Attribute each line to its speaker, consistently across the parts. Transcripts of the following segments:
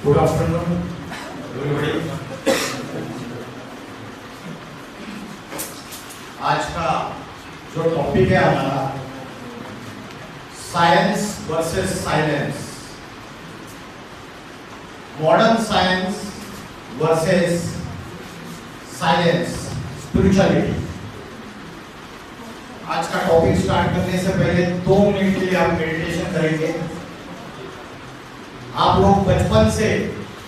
Speaker 1: Good afternoon everybody. आज का जो टॉपिक है हमारा science versus silence, modern science versus silence, spirituality. आज का टॉपिक स्टार्ट करने से पहले 2 मिनट के लिए आप मेडिटेशन करेंगे। आप लोग बचपन से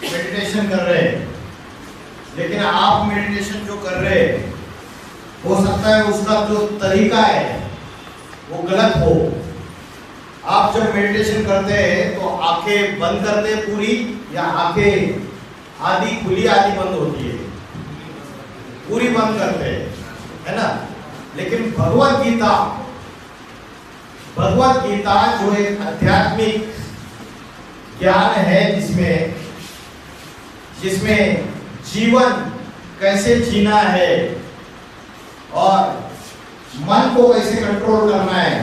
Speaker 1: मेडिटेशन कर रहे हैं, लेकिन आप मेडिटेशन जो कर रहे हैं हो सकता है उसका जो तरीका है वो गलत हो। आप जब मेडिटेशन करते हैं तो आंखें बंद करते हैं पूरी, या आंखें आधी खुली आधी बंद होती है? पूरी बंद करते हैं, है ना। लेकिन भगवत गीता जो एक आध्यात्मिक ज्ञान है, जिसमें जीवन कैसे जीना है और मन को कैसे कंट्रोल करना है,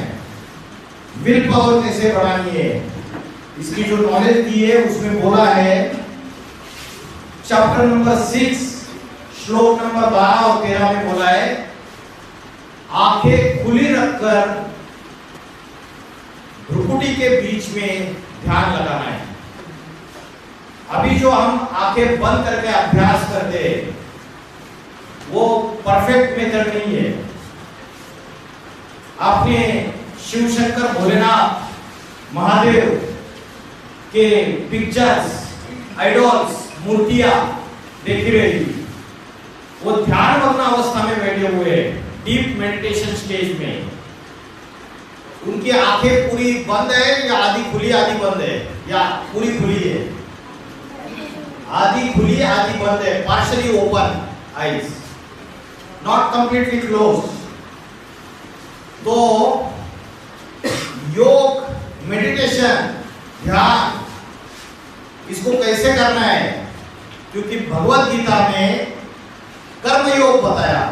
Speaker 1: विल पावर कैसे बढ़ानी है, इसकी जो नॉलेज दी है उसमें बोला है चैप्टर नंबर 6 श्लोक नंबर 12 और 13 में बोला है आंखें खुली रखकर भ्रुकुटी के बीच में ध्यान लगाना है। अभी जो हम आंखें बंद करके अभ्यास करते हैं वो परफेक्ट मेथड नहीं है। आपने शिव शंकर भोलेनाथ महादेव के पिक्चर्स, आइडल्स, मूर्तियां देखी रही, वो ध्यान मग्न अवस्था में बैठे हुए हैं, डीप मेडिटेशन स्टेज में। उनकी आंखें पूरी बंद है या आधी खुली आधी बंद है, या पूरी खुली है? आधी खुली आधी बंद है, partially open eyes, not completely close. तो योग, मेडिटेशन, ध्यान, इसको कैसे करना है? क्योंकि भगवत गीता में कर्म योग बताया।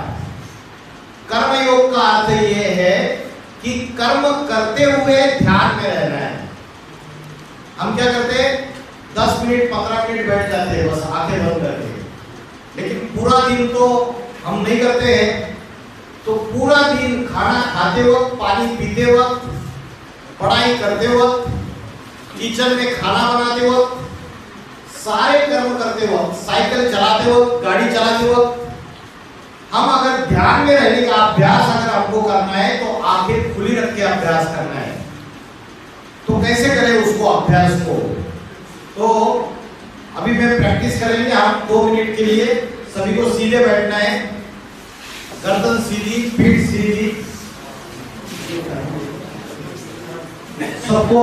Speaker 1: कर्म योग का अर्थ यह है कि कर्म करते हुए ध्यान में रहना है। हम क्या करते हैं? 10 मिनट 15 मिनट बैठ जाते हैं बस आंखें बंद करके, लेकिन पूरा दिन तो हम नहीं करते हैं। तो पूरा दिन खाना खाते वक्त, पानी पीते वक्त, पढ़ाई करते वक्त, किचन में खाना बनाते वक्त, सारे कर्म करते वक्त, साइकिल चलाते वक्त, गाड़ी चलाते वक्त, हम अगर ध्यान में रहने का अभ्यास अगर हमको करना है तो आंखें खुली रख के अभ्यास करना है। तो कैसे करें उसको, अभ्यास को? तो अभी मैं प्रैक्टिस करेंगे हम 2 मिनट के लिए। सभी को सीधे बैठना है, गर्दन सीधी, पीठ सीधी, सबको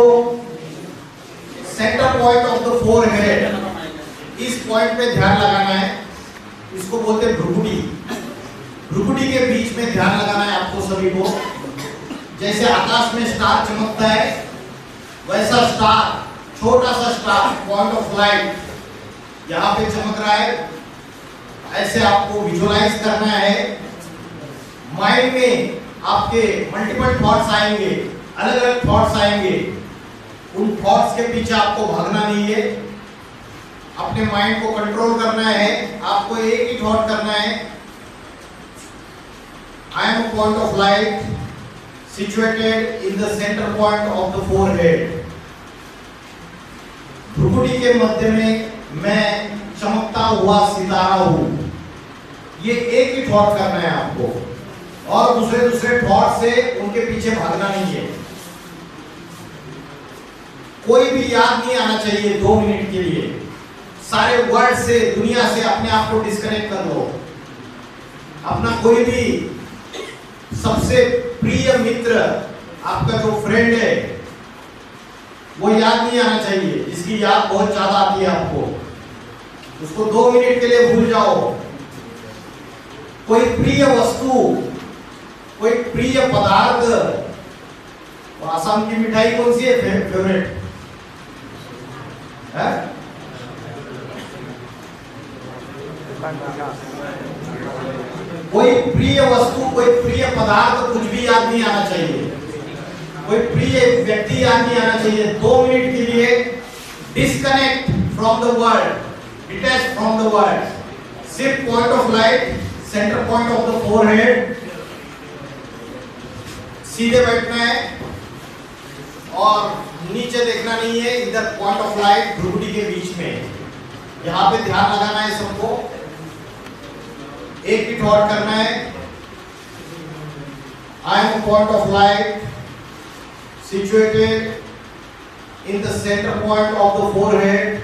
Speaker 1: centre point of the forehead, इस पॉइंट पे ध्यान लगाना है। इसको बोलते हैं भ्रुकुटी। भ्रुकुटी के बीच में ध्यान लगाना है आपको सभी को। जैसे आकाश में स्टार चमकता है वैसा स्टार, छोटा सा स्टार, पॉइंट ऑफ लाइट यहाँ पे चमक रहा है। ऐसे आपको विजुअलाइज करना है। माइंड में आपके मल्टीपल थॉट्स आएंगे, अलग अलग थॉट्स आएंगे। उन थॉट्स के पीछे आपको भागना नहीं है, अपने माइंड को कंट्रोल करना है। आपको एक ही थॉट करना है, I am a point of light situated in the center point of the forehead. भ्रुकुटी के मध्य में मैं चमकता हुआ सितारा हूं। ये एक ही थॉट करना है आपको, और दूसरे थॉट से उनके पीछे भागना नहीं है। कोई भी याद नहीं आना चाहिए 2 मिनट के लिए। सारे वर्ड से, दुनिया से अपने आप को डिस्कनेक्ट कर लो। अपना कोई भी सबसे प्रिय मित्र, आपका जो फ्रेंड है, वो याद नहीं आना चाहिए, जिसकी याद बहुत ज्यादा आती है आपको। उसको 2 मिनट के लिए भूल जाओ। कोई प्रिय वस्तु, कोई प्रिय पदार्थ। तो आसाम की मिठाई कौन सी है फेवरेट? है? कोई प्रिय वस्तु, कोई प्रिय पदार्थ, कुछ भी याद नहीं आना चाहिए। कोई प्रिय व्यक्ति याद नहीं आना चाहिए। 2 मिनट के लिए disconnect from the world, detached from the world. Shift point of light, center point of the forehead. सीधे बैठना है और नीचे देखना नहीं है, इधर पॉइंट ऑफ लाइट भ्रुकुटी के बीच में, यहाँ पे ध्यान लगाना है सबको। एक ही थॉट करना है, I am a point of light situated in the center point of the forehead.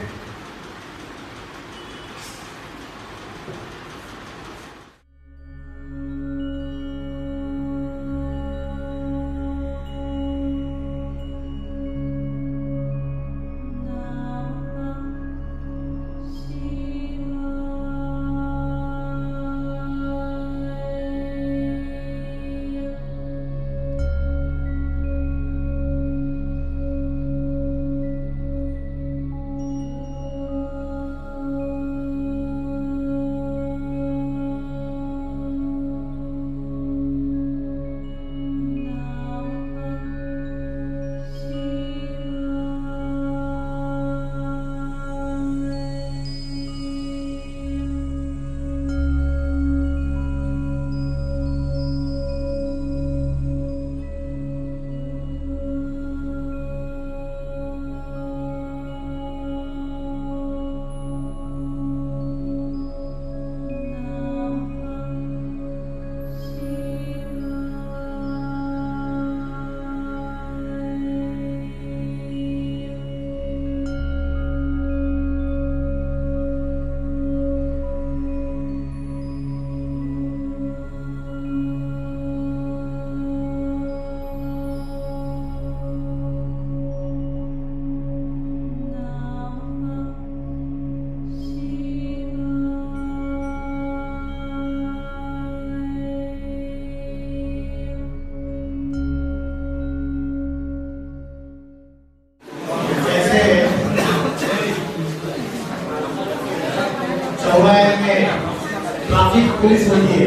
Speaker 1: Traffic police होती है।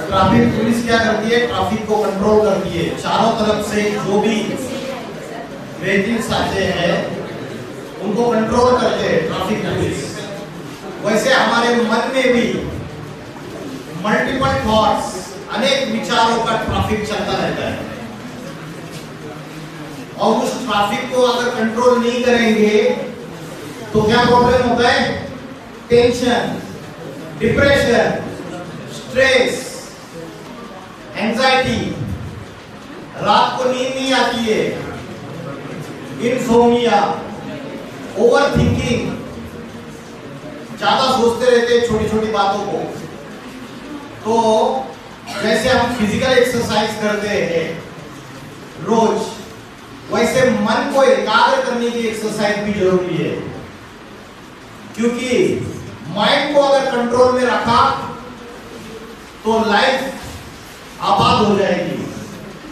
Speaker 1: ट्रैफिक पुलिस क्या करती है? ट्रैफिक को कंट्रोल करती है। चारों तरफ से जो भी व्हीकल्स आते हैं उनको कंट्रोल करते हैं ट्रैफिक पुलिस। वैसे हमारे मन में भी मल्टीपल थॉट्स, अनेक विचारों का ट्रैफिक चलता रहता है और उस ट्रैफिक को अगर कंट्रोल नहीं करेंगे तो क्या प्रॉब्लम होता है? टेंशन, डिप्रेशन, स्ट्रेस, एंजाइटी, रात को नींद नहीं आती है, इनसोम्निया, ओवरथिंकिंग, ज्यादा सोचते रहते हैं छोटी छोटी बातों को। तो जैसे हम फिजिकल एक्सरसाइज करते हैं रोज, वैसे मन को एकाग्र करने की एक्सरसाइज भी जरूरी है, क्योंकि माइंड को अगर कंट्रोल में रखा तो लाइफ आबाद हो जाएगी,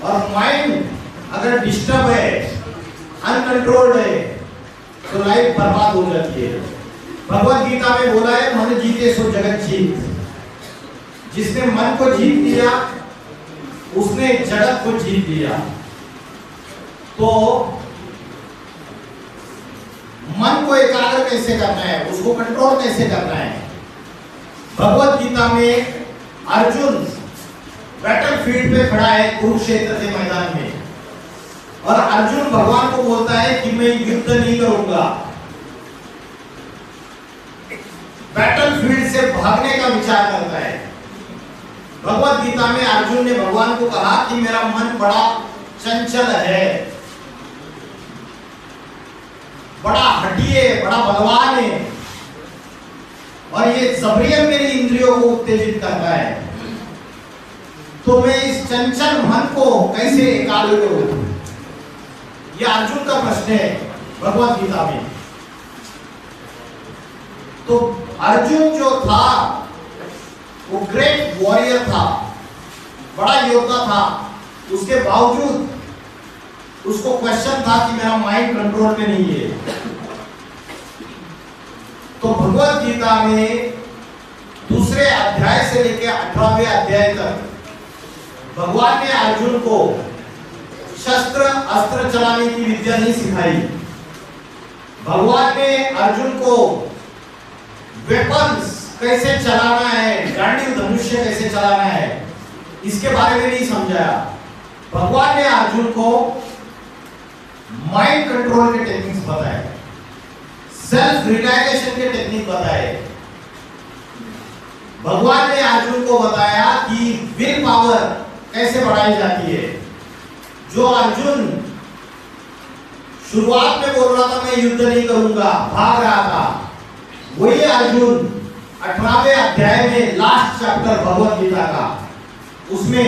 Speaker 1: और माइंड अगर डिस्टर्ब है, अनकंट्रोल्ड है, तो लाइफ बर्बाद हो जाती है। भगवत गीता में बोला है, मन जीते सो जगत जीत। जिसने मन को जीत लिया उसने जगत को जीत लिया। तो मन को एकाग्र कैसे करना है, उसको कंट्रोल कैसे करना है? भगवत गीता में अर्जुन बैटलफील्ड पे खड़ा है, कुरुक्षेत्र के मैदान में, और अर्जुन भगवान को बोलता है कि मैं युद्ध नहीं करूंगा। बैटलफील्ड से भागने का विचार करता है। भगवत गीता में अर्जुन ने भगवान को कहा कि मेरा मन बड़ा चंचल है, बड़ा हठी है, बड़ा बलवान है, और ये जबरियन मेरी इंद्रियों को उत्तेजित करता है। तो मैं इस चंचल मन को कैसे एकाग्र करूं? यह अर्जुन का प्रश्न है भगवत गीता में। तो अर्जुन जो था वो ग्रेट वॉरियर था, बड़ा योद्धा था, उसके बावजूद उसको क्वेश्चन था कि मेरा माइंड कंट्रोल में नहीं है। तो भगवत गीता में दूसरे अध्याय से लेकर 18वें अध्याय तक भगवान ने अर्जुन को शस्त्र अस्त्र चलाने की विद्या नहीं सिखाई, भगवान ने अर्जुन को वेपन्स कैसे चलाना है, गांडीव धनुष्य कैसे चलाना है, इसके बारे में नहीं समझाया। भगवान ने अर्जुन को माइंड कंट्रोल के टेक्निक्स बताए, सेल्फ रियलाइजेशन के टेक्निक बताए। भगवान ने अर्जुन को बताया कि विल पावर कैसे बढ़ाई जाती है। जो अर्जुन शुरुआत में बोल रहा था मैं युद्ध नहीं करूंगा, भाग रहा था, वही अर्जुन 18वें अध्याय में लास्ट चैप्टर भगवत गीता का, उसमें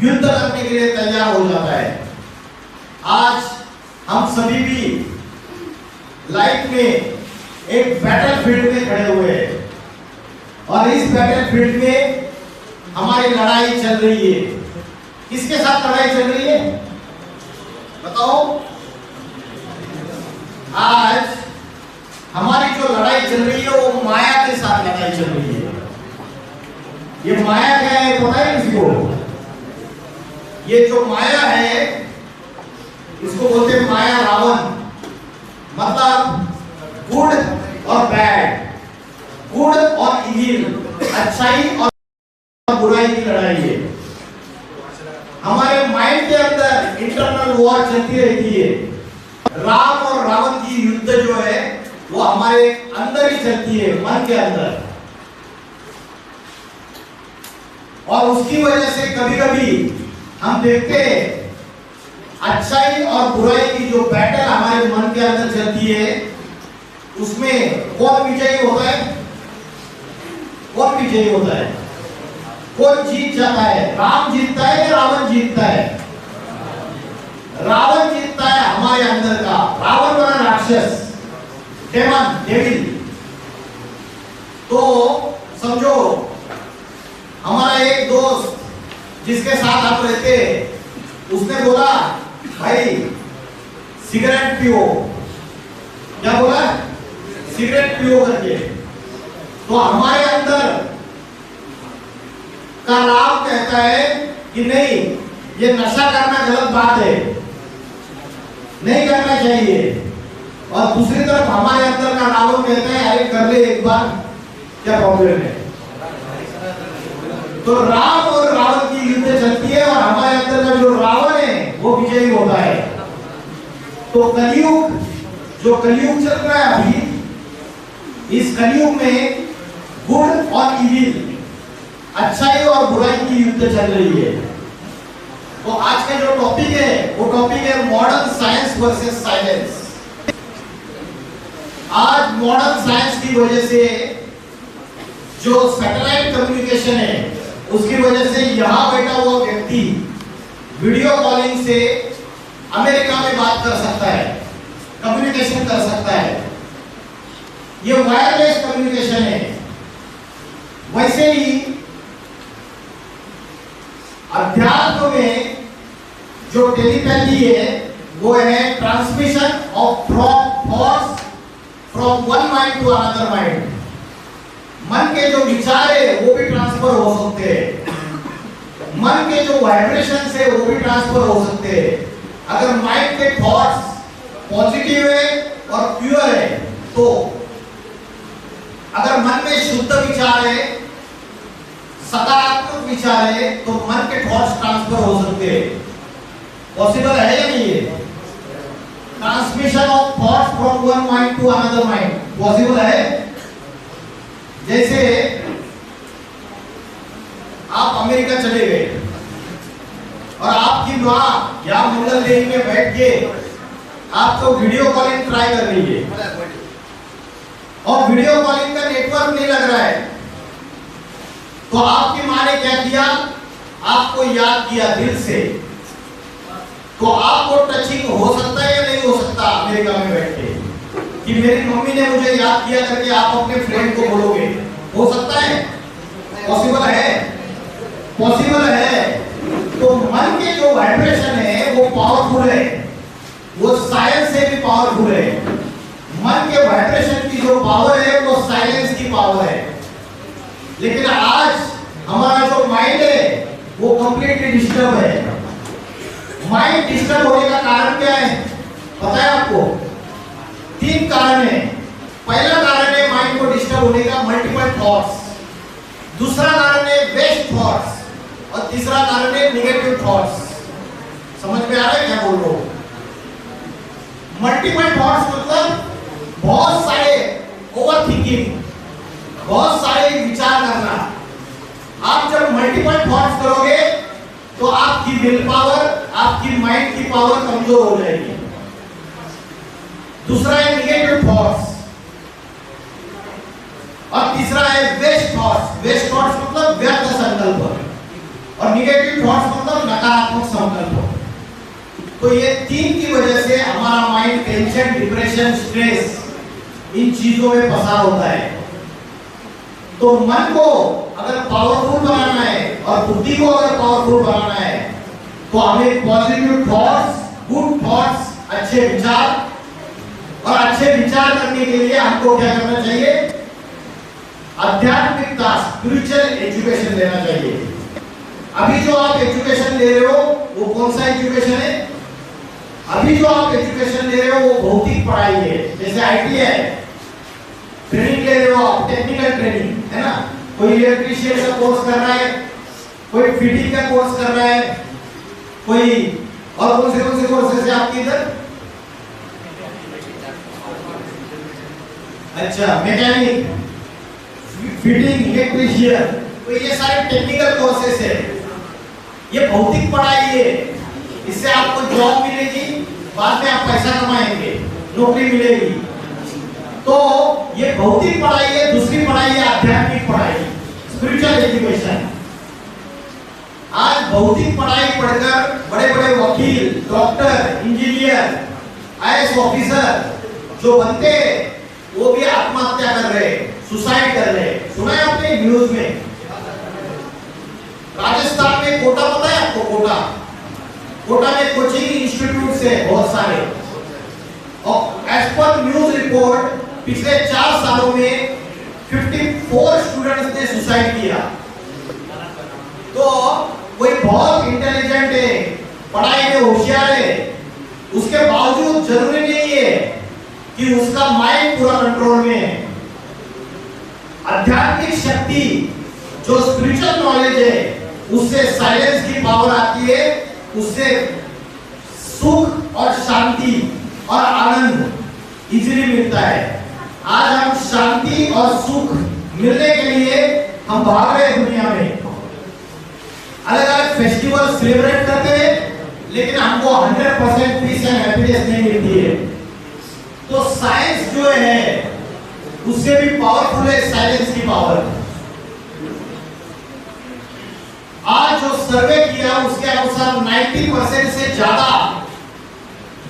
Speaker 1: युद्ध करने के लिए तैयार हो जाता है। आज हम सभी भी लाइफ में एक बैटल फील्ड में खड़े हुए हैं और इस बैटल फील्ड में हमारी लड़ाई चल रही है। किसके साथ लड़ाई चल रही है बताओ? आज हमारी जो लड़ाई चल रही है वो माया के साथ लड़ाई चल रही है। ये माया क्या है पता है किसको? ये जो माया है इसको बोलते हैं माया रावण, मतलब गुड और बैड, गुड और इविल, अच्छाई और बुराई की लड़ाई है। हमारे माइंड के अंदर इंटरनल वॉर चलती रहती है। राम और रावण की युद्ध जो है वो हमारे अंदर ही चलती है, मन के अंदर, और उसकी वजह से कभी कभी हम देखते हैं अच्छाई और बुराई की जो बैटल हमारे मन के अंदर चलती है उसमें कौन विजयी होता है? कौन विजयी होता है? कौन जीत जाता है? राम जीतता है या रावण जीतता है? रावण जीतता है हमारे अंदर का। रावण बना राक्षस, डेमन, डेविल। तो समझो हमारा एक दोस्त जिसके साथ आप रहते, उसने बोला भाई सिगरेट पियो। क्या बोला? सिगरेट पियो करके। तो हमारे अंदर का राम कहता है कि नहीं, ये नशा करना गलत बात है, नहीं करना चाहिए। और दूसरी तरफ हमारे अंदर का रावण कहता है अरे कर ले एक बार, क्या प्रॉब्लम है? तो राम और रावण की युद्ध चलती है और हमारे अंदर का जो रावण है वो विजयी होता है। तो कलयुग, जो कलयुग चल रहा है अभी, इस कलयुग में गुड और इविल, अच्छाई और बुराई की युद्ध चल रही है। तो आज का जो टॉपिक है वो टॉपिक है मॉडर्न साइंस वर्सेस साइलेंस। आज मॉडर्न साइंस की वजह से जो सैटेलाइट कम्युनिकेशन है उसकी वजह से यहां बैठा हुआ व्यक्ति वीडियो कॉलिंग से अमेरिका में बात कर सकता है, कम्युनिकेशन कर सकता है। ये वायरलेस कम्युनिकेशन है। वैसे ही अध्यात्म में जो टेलीपैथी है वो है transmission of thoughts from one mind to another mind. मन के जो विचार है वो भी ट्रांसफर हो सकते हैं, मन के जो वाइब्रेशंस है वो भी ट्रांसफर हो सकते हैं। अगर माइंड के थॉट्स पॉजिटिव है और प्योर है, तो अगर मन में शुद्ध विचार है, सकारात्मक विचार है, तो मन के थॉट्स ट्रांसफर हो सकते हैं। पॉसिबल है या नहीं है? Transmission of thoughts from one mind to another mind possible है। जैसे आप अमेरिका चले गए और आपकी मां या मंगल देवी में बैठ के आपको वीडियो कॉलिंग ट्राई कर रही है और वीडियो कॉलिंग का नेटवर्क नहीं लग रहा है, तो आपकी मां ने क्या किया? आपको याद किया दिल से। तो आपको टचिंग हो सकता है या नहीं हो सकता अमेरिका में बैठ के कि मेरी मम्मी ने मुझे याद किया करके आप अपने फ्रेंड को बोलोगे? हो सकता है? पॉसिबल है? पॉसिबल है। तो मन के जो वाइब्रेशन है वो पावरफुल है, वो साइलेंस से भी पावरफुल है। मन के वाइब्रेशन की जो पावर है वो साइलेंस की पावर है। लेकिन आज हमारा जो माइंड है वो कंप्लीटली डिस्टर्ब है। माइंड डिस्टर्ब होने का कारण क्या है पता है आपको? तीन कारण है। पहला कारण है माइंड को डिस्टर्ब होने का मल्टीपल थॉट्स, दूसरा कारण है वेस्ट थॉट्स और तीसरा कारण है निगेटिव थॉट्स। समझ में आ रहा है क्या बोल रहा हूं? मल्टीपल थॉट्स मतलब बहुत सारे ओवर थिंकिंग, बहुत सारे विचार करना। आप जब मल्टीपल थॉट्स करोगे तो आपकी विल पावर, आपकी माइंड की पावर कमजोर हो जाएगी। दूसरा है निगेटिव थॉट्स और तीसरा है वेस्ट थॉट्स। वेस्ट थॉट्स मतलब व्यर्थ संकल्प और निगेटिव थॉट्स मतलब नकारात्मक संकल्प। तो ये तीन की वजह से हमारा mind tension, depression, stress in चीजों में फंसा होता है। तो मन को अगर पावरफुल बनाना है और बुद्धि को अगर पावरफुल बनाना है तो हमें पॉजिटिव थॉट्स, गुड थॉट्स, अच्छे विचार, और अच्छे विचार करने के लिए हमको क्या करना चाहिए? आध्यात्मिकता, स्पिरिचुअल एजुकेशन लेना चाहिए। अभी जो आप एजुकेशन ले रहे हो वो कौन सा एजुकेशन है? अभी जो आप एजुकेशन ले रहे हो वो भौतिक पढ़ाई है, जैसे ITI ट्रेनिंग ले रहे हो आप, टेक्निकल ट्रेनिंग है ना। कोई इलेक्ट्रीशियन का कोर्स कर रहा है, कोई फिटिंग का कोर्स कर रहा है, कोई और कौन से कोर्सेस है आपके इधर? अच्छा, मैकेनिक, फिटिंग, इलेक्ट्रीशियन, तो ये सारे टेक्निकल कोर्सेस है। ये भौतिक पढ़ाई है, इससे आपको जॉब मिलेगी, बाद में आप पैसा कमाएंगे, नौकरी मिलेगी। तो ये भौतिक पढ़ाई है। दूसरी पढ़ाई है आध्यात्मिक पढ़ाई, स्पिरिचुअल एजुकेशन। आज भौतिक पढ़ाई पढ़कर बड़े बड़े वकील, डॉक्टर, इंजीनियर, IAS ऑफिसर जो बनते हैं वो भी आत्महत्या कर रहे, सुसाइड कर रहे। सुना है आपने न्यूज में? राजस्थान में कोटा, पता है आपको? कोटा में कोचिंग इंस्टीट्यूट से बहुत सारे, और एज पर न्यूज रिपोर्ट पिछले 4 सालों में 54 स्टूडेंट्स ने सुसाइड किया। तो कोई बहुत इंटेलिजेंट है, पढ़ाई में होशियार है, उसके बावजूद जरूरी नहीं है कि उसका माइंड पूरा कंट्रोल में है। आध्यात्मिक शक्ति जो स्पिरिचुअल नॉलेज है उससे साइलेंस की पावर आती है, उससे सुख और शांति और आनंद इजीली मिलता है। आज हम शांति और सुख मिलने के लिए हम भाग रहे हैं दुनिया में, अलग अलग फेस्टिवल सेलिब्रेट करते हैं, लेकिन हमको 100% पीस एंड हैप्पीनेस नहीं मिलती है। तो साइंस जो है उससे भी पावरफुल है साइलेंस की पावर। आज जो सर्वे किया उसके अनुसार 90% से ज्यादा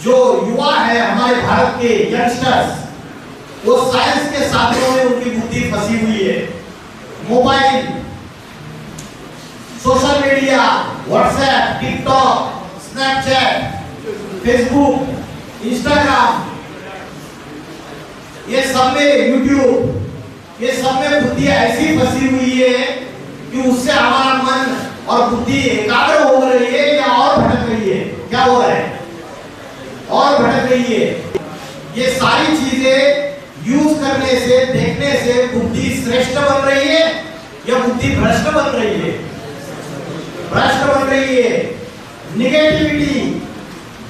Speaker 1: जो युवा है हमारे भारत के यंगस्टर्स, वो साइंस के साधनों में उनकी बुद्धि फंसी हुई है। Mobile, social media, WhatsApp, TikTok, Snapchat, Facebook, Instagram, ये सब में, यूट्यूब, ये सब में बुद्धि ऐसी फंसी हुई है कि उससे हमारा मन और बुद्धि एकाग्र हो रही है या और भटक रही है। क्या हो रहा है? और भटक रही है। ये सारी चीजें यूज करने से, देखने से बुद्धि श्रेष्ठ बन रही है या बुद्धि भ्रष्ट बन रही है? भ्रष्ट बन रही है। निगेटिविटी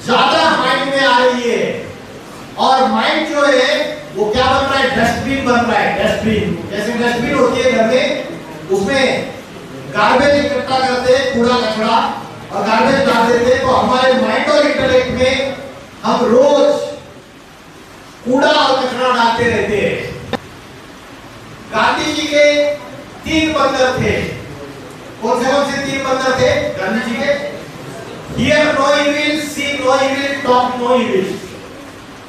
Speaker 1: ज्यादा माइंड में आ रही है और माइंड जो है वो क्या बन रहा है? डस्टबिन बन रहा है। डस्टबिन, जैसे डस्टबिन होती है घर में, उसमें गार्बेज इकट्ठा करते हैं, कूड़ा कचरा, और गार्बेज डाल देते हैं। तो हमारे माइंड और इंटेलेक्ट में हम रोज कूड़ा और कचरा डालते रहते हैं। गांधी जी के 3 बंदर थे। कौन से 3 बंदर थे गांधी जी के? Hear no evil, see no evil, talk no evil।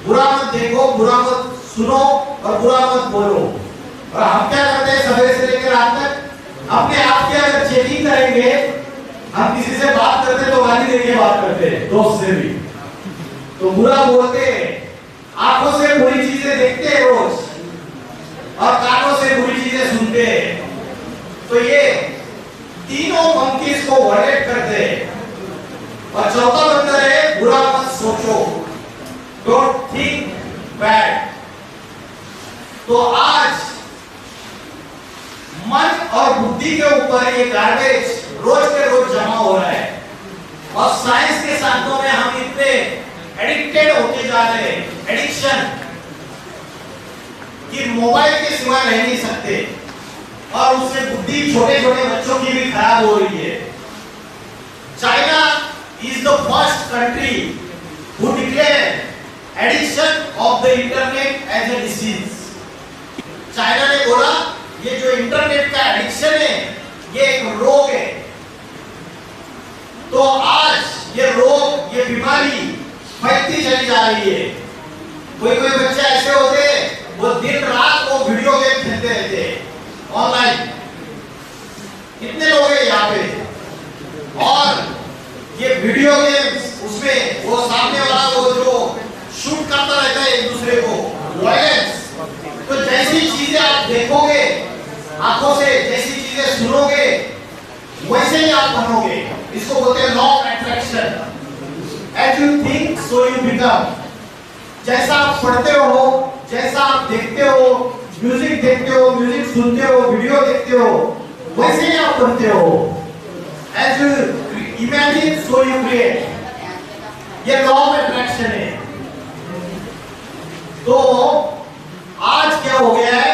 Speaker 1: बुरा मत देखो, बुरा मत सुनो और बुरा मत बोलो। और हम क्या करते हैं सवेरे से लेकर रात तक? अपने आप की अगर चेकिंग करेंगे, हम किसी से बात करते तो गाली देके बात करते हैं, दोस्त से भी तो बुरा बोलते हैं, आंखों से बुरी चीजें देखते हैं रोज और कानों से बुरी चीजें सुनते हैं। तो ये तीनों मंकीज को वर्डेट करते हैं। और चौथा बंदर है बुरा मत सोचो, डोंट थिंक बैड। तो आज मन और बुद्धि के ऊपर ये गार्बेज रोज के रोज जमा हो रहा है और साइंस के साधनों में हम इतने एडिक्टेड होते जा रहे हैं, एडिक्शन, कि मोबाइल के सिवा रह नहीं सकते और उससे बुद्धि छोटे छोटे बच्चों की भी खराब हो रही है। China is the first country who declared addiction of the internet as a disease. China ने बोला ये जो इंटरनेट का एडिक्शन है ये एक रोग है। तो आज ये रोग, ये बीमारी फैलती चली जा रही है। कोई कोई बच्चे ऐसे होते हैं वो दिन रात वो वीडियो गेम खेलते रहते हैं ऑनलाइन। कितने लोग हैं यहाँ पे? और ये वीडियो गेम्स, उसमें वो सामने वाला वो जो शूट करता रहता है एक दूसरे को, वायलेंस। तो जैसी चीजें आप देखोगे आंखों से, जैसी चीजें सुनोगे वैसे ही आप बनोगे। इसको बोलते हैं law of attraction. As you think, so you become. जैसा आप पढ़ते हो, जैसा आप देखते हो, म्यूजिक देखते हो, म्यूजिक सुनते हो, वीडियो देखते हो, वैसे ही आप बनते हो। As you imagine, so you create. ये लॉ ऑफ अट्रैक्शन है। तो आज क्या हो गया है,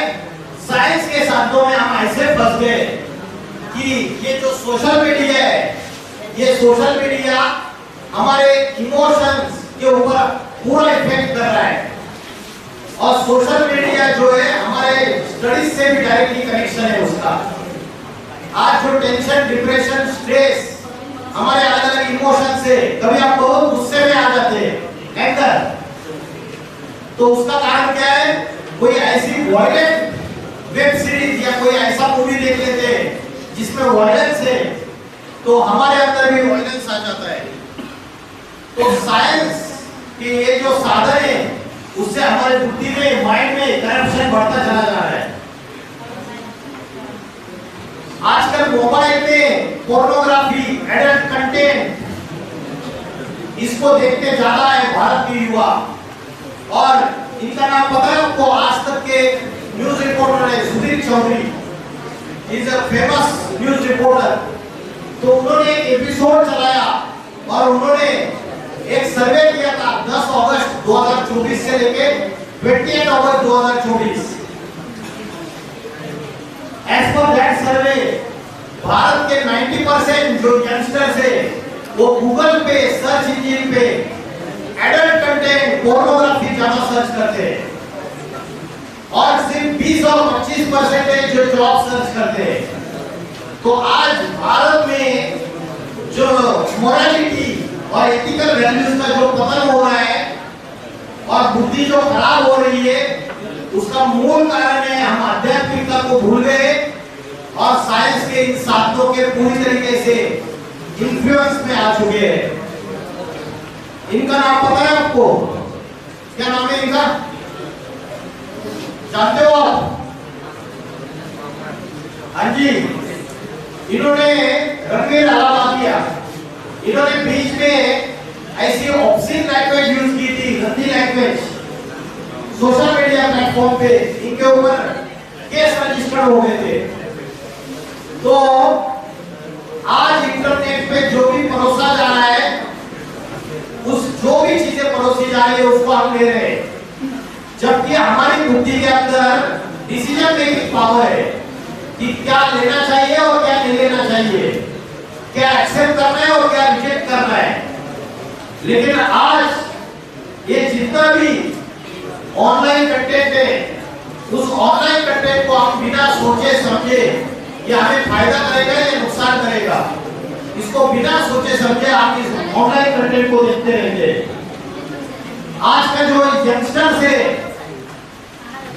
Speaker 1: साइंस के साधनों में हम ऐसे फंस गए कि ये जो सोशल मीडिया है, ये सोशल मीडिया हमारे इमोशंस के ऊपर पूरा इफेक्ट कर रहा है। और सोशल मीडिया जो है हमारे स्टडीज से भी डायरेक्टली कनेक्शन है उसका। आज जो टेंशन, डिप्रेशन, स्ट्रेस, हमारे अलग अलग इमोशन से, कभी आप बहुत गुस्से में आ जाते हैं, एंगर, तो उसका कारण क्या है? कोई ऐसी वायलेंट वेब सीरीज या कोई ऐसा मूवी देख लेते हैं जिसमें वायलेंस है, तो हमारे अंदर भी वायलेंस आ जाता है। तो साइंस के ये जो साधन है उससे हमारे बुद्धि में, माइंड में करप्शन बढ़ता चला जा रहा है। आजकल मोबाइल में पोर्नोग्राफी, एडल्ट कंटेंट, इसको देखते ज्यादा है भारत के युवा। और इनका नाम पता है आपको? आज तक के न्यूज रिपोर्टर है Sudhir Chaudhary, is a famous news reporter. तो उन्होंने एक एपिसोड चलाया और उन्होंने एक सर्वे किया था 10 अगस्त 2024 से लेके 28 अगस्त 2024। एज पर दैट सर्वे, भारत के 90% जो यंगस्टर्स है वो गूगल पे, सर्च इंजन पे एडल्ट कंटेंट, पोर्नोग्राफी ज्यादा सर्च करते हैं और सिर्फ 20 और 25% जो जॉब सर्च करते हैं। तो आज भारत में जो मोरालिटी और एथिकल वैल्यूज का जो पतन हो रहा है और बुद्धि जो खराब हो रही है, उसका मूल कारण है हम आध्यात्मिकता को भूल गए और साइंस के इन साधनों के पूरी तरीके से इन्फ्लुएंस में आ चुके हैं। इनका नाम पता है आपको? क्या नाम है इनका? जानते हो आप? हाँ जी, इन्होंने रंग में डाला दिया। इन्होंने बीच में ऐसी ऑब्सीन लैंग्वेज यूज की थी, गंदी लैंग्वेज, सोशल मीडिया प्लेटफॉर्म पे। इनके ऊपर केस रजिस्टर हो गए थे। तो आज इंटरनेट पे जो भी परोसा जा रहा है, उस जो भी चीजें परोसी जा रही है उसको हम ले रहे हैं, जबकि हमारी बुद्धि के अंदर डिसीजन मेकिंग पावर है कि क्या लेना चाहिए और क्या नहीं लेना चाहिए, क्या एक्सेप्ट करना है और क्या रिजेक्ट करना है। लेकिन आज ये जितना भी ऑनलाइन कंटेंट है, उस ऑनलाइन कंटेंट को हम बिना सोचे समझे कि हमें फायदा करेगा या नुकसान करेगा, इसको बिना सोचे समझे आप इस ऑनलाइन कंटेंट को देखते रहते। आज का जो यंगस्टर्स है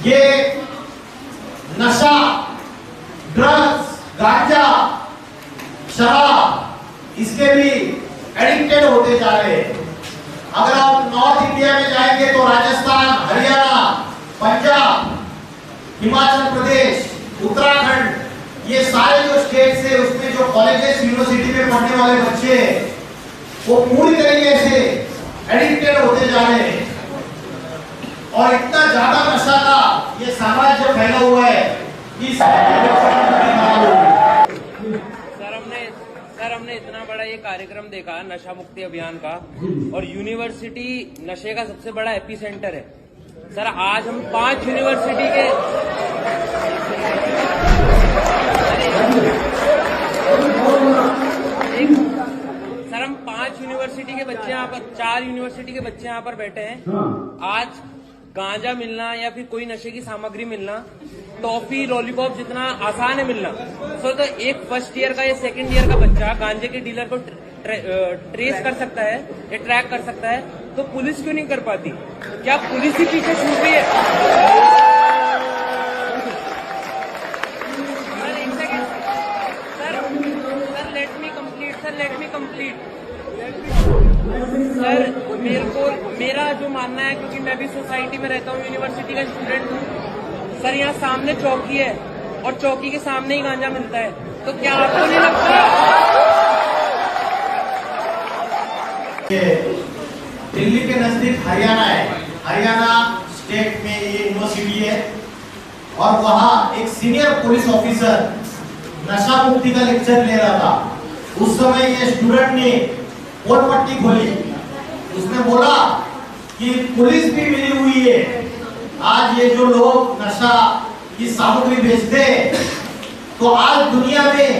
Speaker 1: ये नशा, ड्रग्स, गांजा, शराब, इसके भी एडिक्टेड होते जा रहे हैं। अगर आप नॉर्थ इंडिया में जाएंगे तो राजस्थान, हरियाणा, पंजाब, हिमाचल प्रदेश, उत्तराखंड, ये सारे जो स्टेट्स है उसमें जो कॉलेजेस, यूनिवर्सिटी में पढ़ने वाले बच्चे वो पूरी तरीके से एडिक्टेड होते जा रहे हैं। और इतना ज्यादा नशा का ये साम्राज्य फैला हुआ है कि
Speaker 2: सर हमने इतना बड़ा ये कार्यक्रम देखा नशा मुक्ति अभियान का, और यूनिवर्सिटी नशे का सबसे बड़ा एपी सेंटर है। सर आज हम 5 यूनिवर्सिटी के सर हम 5 यूनिवर्सिटी के बच्चे यहाँ पर, 4 यूनिवर्सिटी के बच्चे यहाँ पर बैठे हैं। आज गांजा मिलना या फिर कोई नशे की सामग्री मिलना, टॉफी लॉलीपॉप जितना आसान है मिलना, तो एक फर्स्ट ईयर का या सेकंड ईयर का बच्चा गांजे के डीलर को ट्रेस कर सकता है या ट्रैक कर सकता है, तो पुलिस क्यों नहीं कर पाती? क्या पुलिस ही पीछे छूट रही है? सर एक second sir let me complete sir मेरा जो मानना है, क्योंकि मैं भी सोसाइटी में रहता हूँ, यूनिवर्सिटी का स्टूडेंट हूँ सर, यहाँ सामने चौकी है और चौकी के सामने ही गांजा मिलता है, तो क्या आपको नहीं लगता?
Speaker 1: दिल्ली के नजदीक हरियाणा है, हरियाणा स्टेट में ये यूनिवर्सिटी है, और वहाँ एक सीनियर पुलिस ऑफिसर नशा मुक्ति का लेक्चर ले रहा था। उस समय ये स्टूडेंट ने पोल पट्टी खोली, उसने बोला कि पुलिस भी मिली हुई है, आज ये जो लोग नशा की सामग्री बेचते हैं, तो आज दुनिया में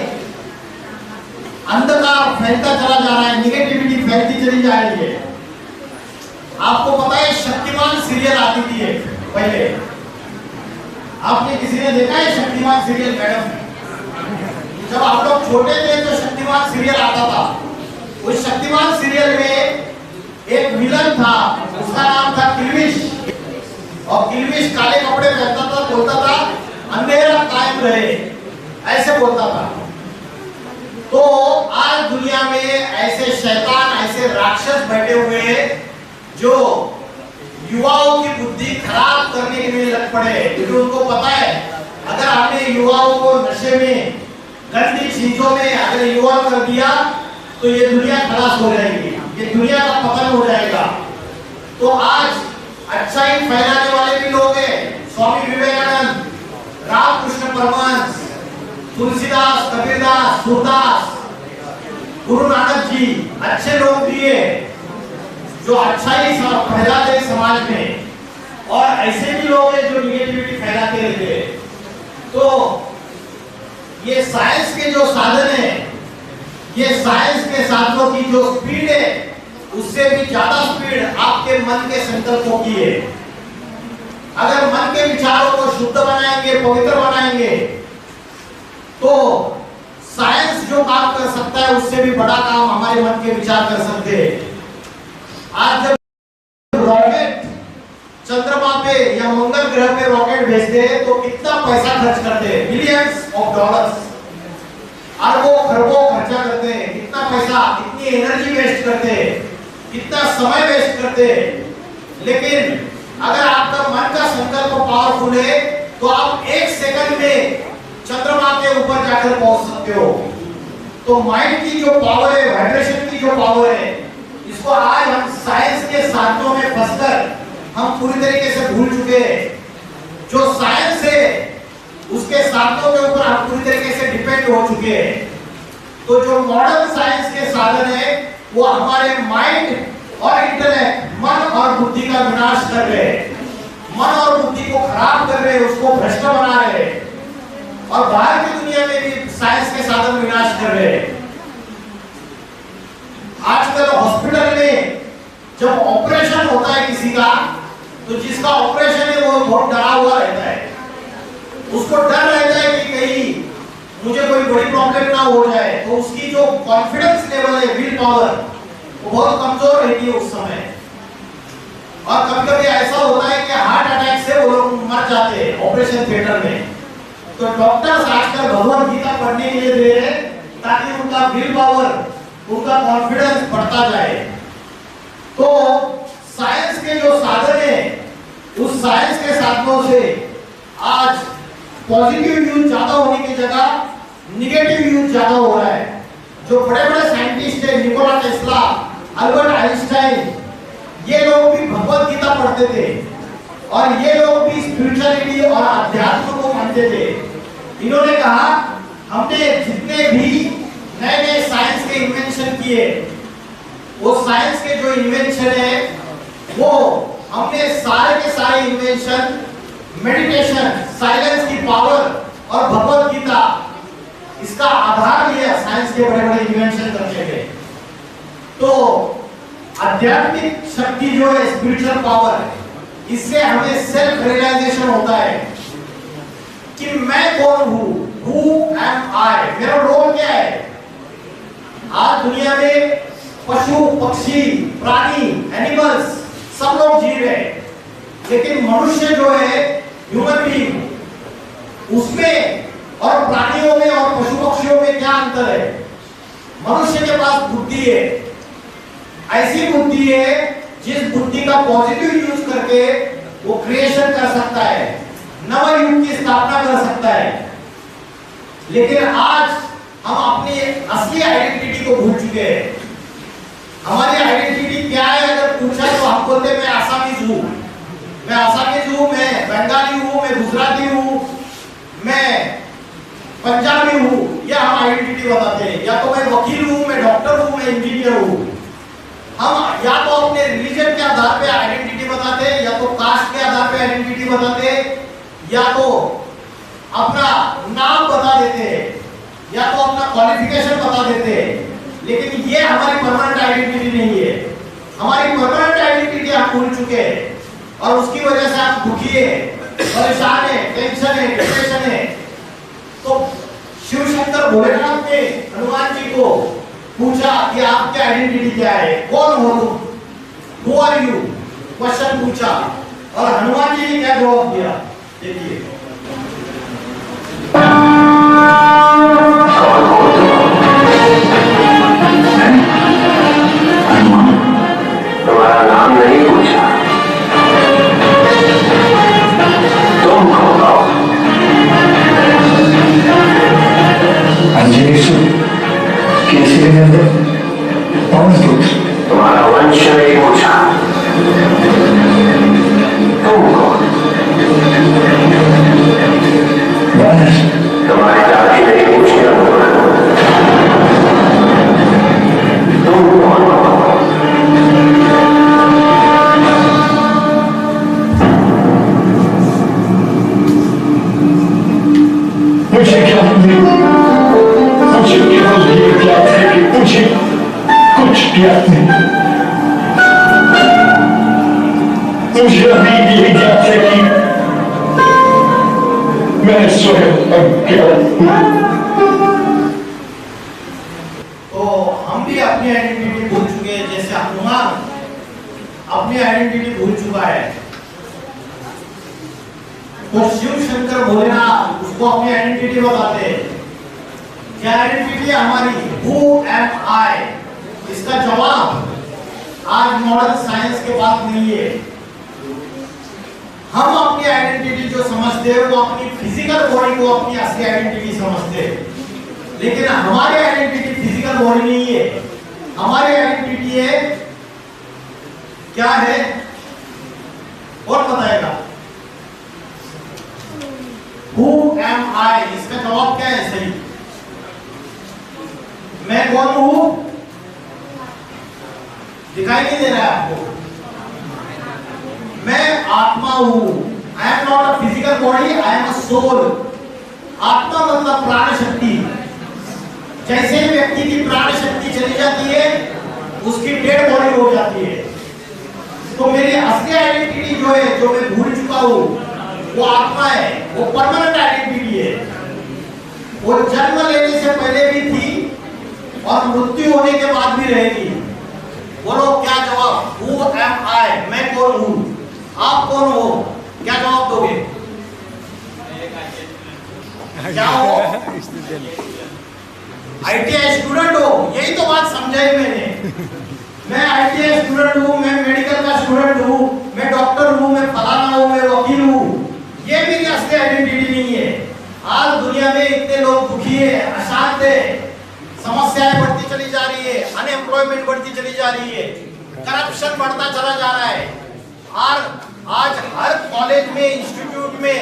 Speaker 1: अंधकार फैलता चला जा रहा है, निगेटिविटी फैलती चली जा रही है। आपको पता है शक्तिमान सीरियल आती थी पहले, आपने किसी ने देखा है शक्तिमान सीरियल? मैडम जब आप लोग छोटे थे तो शक्तिमान सीरियल आता था। उस शक्तिमान सीरियल में एक विलन था, उसका नाम था किल्विश, और किल्विश काले कपड़े पहनता था, बोलता था अंधेरा कायम रहे, ऐसे बोलता था। तो आज दुनिया में ऐसे शैतान, ऐसे राक्षस बैठे हुए हैं जो युवाओं की बुद्धि खराब करने के लिए लग पड़े, क्योंकि उनको पता है अगर हमने युवाओं को नशे में, गंदी चीजों में अगर इन्वॉल्व कर दिया तो ये दुनिया खलास हो जाएगी, ये दुनिया का पतन हो जाएगा। तो आज अच्छाई फैलाने वाले भी लोग हैं, स्वामी विवेकानंद, रामकृष्ण परमहंस, तुलसीदास, कबीरदास, सूरदास, गुरु नानक जी, अच्छे लोग भी है जो अच्छाई फैलाते समाज में, और ऐसे भी लोग हैं जो निगेटिविटी फैलाते रहते हैं। तो ये साइंस के जो साधन है, ये साइंस के साधनों की जो स्पीड है, उससे भी ज्यादा स्पीड आपके मन के संकल्पों की है। अगर मन के विचारों को शुद्ध बनाएंगे, पवित्र बनाएंगे, तो साइंस जो काम कर सकता है उससे भी बड़ा काम हमारे मन के विचार कर सकते हैं। आज जब रॉकेट चंद्रमा पे या मंगल ग्रह पे रॉकेट भेजते हैं तो कितना पैसा खर्च करते हैं? मिलियंस ऑफ डॉलर्स, अरबों खरबों खर्चा करते हैं, कितना पैसा, कितनी एनर्जी वेस्ट करते हैं, कितना समय वेस्ट करते हैं। लेकिन अगर आपका मन का संकल्प पावरफुल है तो आप 1 सेकंड में चंद्रमा के ऊपर जाकर पहुंच सकते हो। तो माइंड की जो पावर है, वाइब्रेशन की जो पावर है, इसको आज हम साइंस के साधनों में फंसकर हम पूरी तरीके से भूल चुके हैं। जो साइंस है उसके साधनों के ऊपर हम पूरी तरीके से डिपेंड हो चुके हैं। तो जो मॉडर्न साइंस के साधन है वो हमारे माइंड और इंटेलेक्ट, मन और बुद्धि का विनाश कर रहे हैं, मन और बुद्धि को खराब कर रहे हैं, उसको भ्रष्ट बना रहे हैं, और बाहर की दुनिया में भी साइंस के साधन विनाश कर रहे हैं। आजकल हॉस्पिटल में जब ऑपरेशन होता है किसी का, तो जिसका ऑपरेशन है वो बहुत डरा हुआ रहता है, उसको डर रहता है कि कहीं मुझे कोई बड़ी प्रॉब्लम ना हो जाए, तो उसकी जो कॉन्फिडेंस लेवल है, विल पावर, वो बहुत कमजोर रहती है उस समय। और कभी कभी ऐसा होता है कि हार्ट अटैक से वो लोग मर जाते हैं ऑपरेशन थिएटर में। तो डॉक्टर्स आजकल भगवत गीता पढ़ने के लिए दे रहे हैं ताकि उनका विल पावर, उनका कॉन्फिडेंस बढ़ता जाए। तो साइंस के जो साधन है, उस साइंस के साधनों से आज पॉजिटिव यूज ज्यादा होने की जगह निगेटिव यूज ज्यादा हो रहा है। जो बड़े बड़े साइंटिस्ट हैं, निकोला टेस्ला, अल्बर्ट आइंस्टाइन, ये लोग भी भगवत गीता पढ़ते थे, और ये लोग भी स्पिरिचुअलिटी और अध्यात्म को मानते थे। इन्होंने कहा हमने जितने भी नए नए साइंस के इन्वेंशन किए, वो साइंस के जो इन्वेंशन है वो हमने सारे के सारे इन्वेंशन मेडिटेशन, साइलेंस की पावर और भगवत गीता इसका आधार लिया साइंस के बड़े बड़े इन्वेंशन करने के। तो आध्यात्मिक शक्ति जो है स्पिरिचुअल पावर, इससे हमें सेल्फ रियलाइजेशन होता है कि मैं कौन हूं, हु एम आई, मेरा रोल क्या है। आज दुनिया में पशु पक्षी प्राणी एनिमल्स सब लोग जी रहे हैं, लेकिन मनुष्य जो है ह्यूमन बीइंग, उसमें और प्राणियों में और पशु पक्षियों में क्या अंतर है। मनुष्य के पास बुद्धि है, ऐसी बुद्धि है जिस बुद्धि का पॉजिटिव यूज करके वो क्रिएशन कर सकता है, नव युग की स्थापना कर सकता है। लेकिन आज हम अपनी असली आइडेंटिटी को भूल चुके हैं। हमारी आइडेंटिटी क्या है अगर पूछा तो हम बोलते हैं मैं आसामीज हूँ, मैं आसामीज हूँ, मैं बंगाली हूँ, मैं गुजराती हूँ, मैं पंजाबी हूँ, या हम आइडेंटिटी बताते हैं। या तो मैं वकील हूँ, मैं डॉक्टर हूँ, मैं इंजीनियर हूँ। हम या तो अपने रिलीजन के आधार पे आइडेंटिटी बताते हैं, या तो कास्ट के आधार पे आइडेंटिटी बताते हैं, या तो अपना नाम बता देते हैं, या तो अपना क्वालिफिकेशन बता देते हैं। लेकिन ये हमारी परमानेंट आइडेंटिटी नहीं है। हमारी परमानेंट आइडेंटिटी हम भूल चुके हैं और उसकी वजह से आप दुखी है, परेशान है, टेंशन है, डिप्रेशन है। तो शिव शंकर भोलेनाथ ने हनुमान जी को पूछा कि आपकी आइडेंटिटी क्या है, कौन हो तुम, हु आर यू, क्वेश्चन पूछा और हनुमान जी ने क्या जवाब दिया, देखिए।
Speaker 3: तुम्हारा नाम नहीं पूछा, तुम कौन हो?
Speaker 4: अंजलि कैसे नंदन कौन पूछ?
Speaker 3: तुम्हारा वंश नहीं पूछा, तुम कौन?
Speaker 4: वंश
Speaker 3: तुम्हारी जाति नहीं पूछी, तुम कौन हो?
Speaker 4: मुझे क्या मुझे केवल ये ज्ञात है कि मुझे कुछ ज्ञात नहीं। मुझे अभी ये ज्ञात है कि मैं स्वयं अज्ञात हूँ।
Speaker 1: तो हम भी अपनी आइडेंटिटी भूल चुके हैं, जैसे हनुमान अपनी आइडेंटिटी भूल चुका है। तो शिव शंकर भोलेनाथ उसको अपनी आइडेंटिटी बताते हैं। क्या आइडेंटिटी है हमारी, हु एम आई, इसका जवाब आज मॉडर्न साइंस के पास नहीं है। हम अपनी आइडेंटिटी जो समझते हैं वो अपनी फिजिकल बॉडी को अपनी असली आइडेंटिटी समझते हैं, लेकिन हमारी आइडेंटिटी फिजिकल बॉडी नहीं है। हमारी आइडेंटिटी है क्या है, और बताएगा Who am I? इसका जवाब क्या है सही? मैं कौन हूं? दिखाई नहीं दे रहा है आपको? मैं आत्मा हूं। I am not a physical body, I am a soul. आत्मा मतलब प्राण शक्ति। जैसे व्यक्ति की प्राण शक्ति चली जाती है, उसकी डेड बॉडी हो जाती है। तो मेरी असली आइडेंटिटी जो है, जो मैं भूल चुका हूं, वो आत्मा है, वो परमानेंट आइडेंटिटी है। वो जन्म लेने से पहले भी थी और मृत्यु होने के बाद भी रहेगी। बोलो क्या जवाब, हु एम आई, मैं कौन हूं, आप कौन हो, क्या जवाब दोगे? क्या हो? ITI स्टूडेंट हो, यही तो बात समझाई मैंने। मैं ITI स्टूडेंट हूँ, मैं मेडिकल का स्टूडेंट हूँ, मैं डॉक्टर हूँ, मैं फलाना हूँ, मैं वकील हूँ। ये मेरी असली आइडेंटिटी नहीं है। आज दुनिया में इतने लोग दुखी है, अशांत है, समस्याएं बढ़ती चली जा रही है, अनएम्प्लॉयमेंट बढ़ती चली जा रही है, करप्शन बढ़ता चला जा रहा है, और आज हर कॉलेज में, इंस्टीट्यूट में,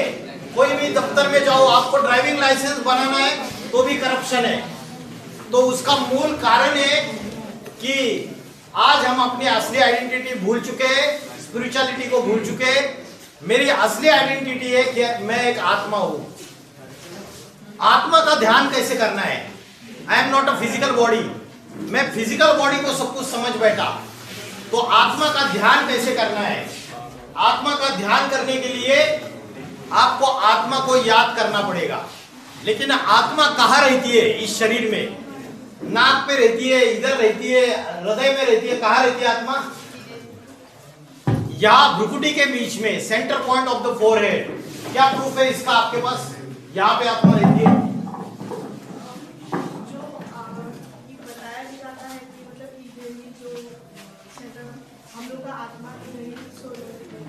Speaker 1: कोई भी दफ्तर में जाओ, आपको ड्राइविंग लाइसेंस बनाना है तो भी करप्शन है। तो उसका मूल कारण है कि आज हम अपनी असली आइडेंटिटी भूल चुके हैं, स्पिरिचुअलिटी को भूल चुके हैं। मेरी असली आइडेंटिटी है कि मैं एक आत्मा हूं। आत्मा का ध्यान कैसे करना है? I am not a physical body. मैं फिजिकल बॉडी को सब कुछ समझ बैठा, तो आत्मा का ध्यान कैसे करना है? आत्मा का ध्यान करने के लिए आपको आत्मा को याद करना पड़ेगा। लेकिन आत्मा कहाँ रहती है? इस शरीर में, नाक पे रहती है, इधर रहती है, हृदय में रहती है। कहाँ रहती है आत्मा? यहाँ भ्रुकुटी के बीच में, centre point of the forehead. क्या प्रूफ है इसका आपके पास? यहाँ पे आत्मा रहती है।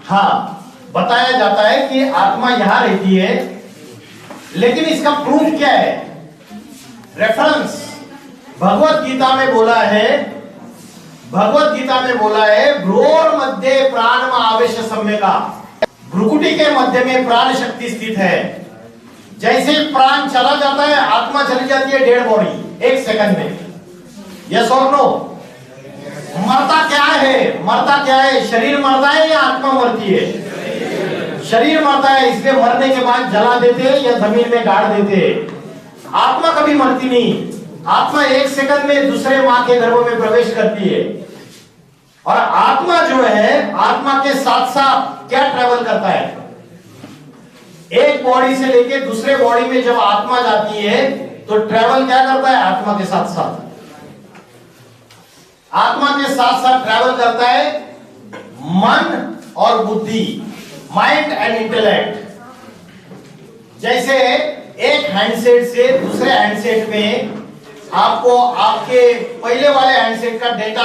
Speaker 1: हाँ, बताया जाता है कि आत्मा यहां रहती है, लेकिन इसका प्रूफ क्या है? रेफरेंस भगवत गीता में बोला है, भगवत गीता में बोला है, भ्रूर मध्य प्राण आवेश सम्य का। भ्रुकुटी के मध्य में प्राण शक्ति स्थित है। जैसे प्राण चला जाता है, आत्मा चली जाती है डेड बॉडी 1 सेकंड में। यस और नो? मरता क्या है? मरता क्या है? शरीर मरता है या आत्मा मरती है? शरीर मरता है, इसलिए मरने के बाद जला देते हैं या जमीन में गाड़ देते हैं। आत्मा कभी मरती नहीं। आत्मा 1 सेकंड में दूसरे मां के गर्भ में प्रवेश करती है। और आत्मा जो है, आत्मा के साथ साथ क्या ट्रेवल करता है? एक बॉडी से लेके दूसरे बॉडी में जब आत्मा जाती है तो ट्रेवल क्या करता है? आत्मा के साथ साथ, आत्मा के साथ साथ ट्रेवल करता है मन और बुद्धि, माइंड एंड इंटेलेक्ट। जैसे एक हैंडसेट से दूसरे हैंडसेट में आपको आपके पहले वाले हैंडसेट का डेटा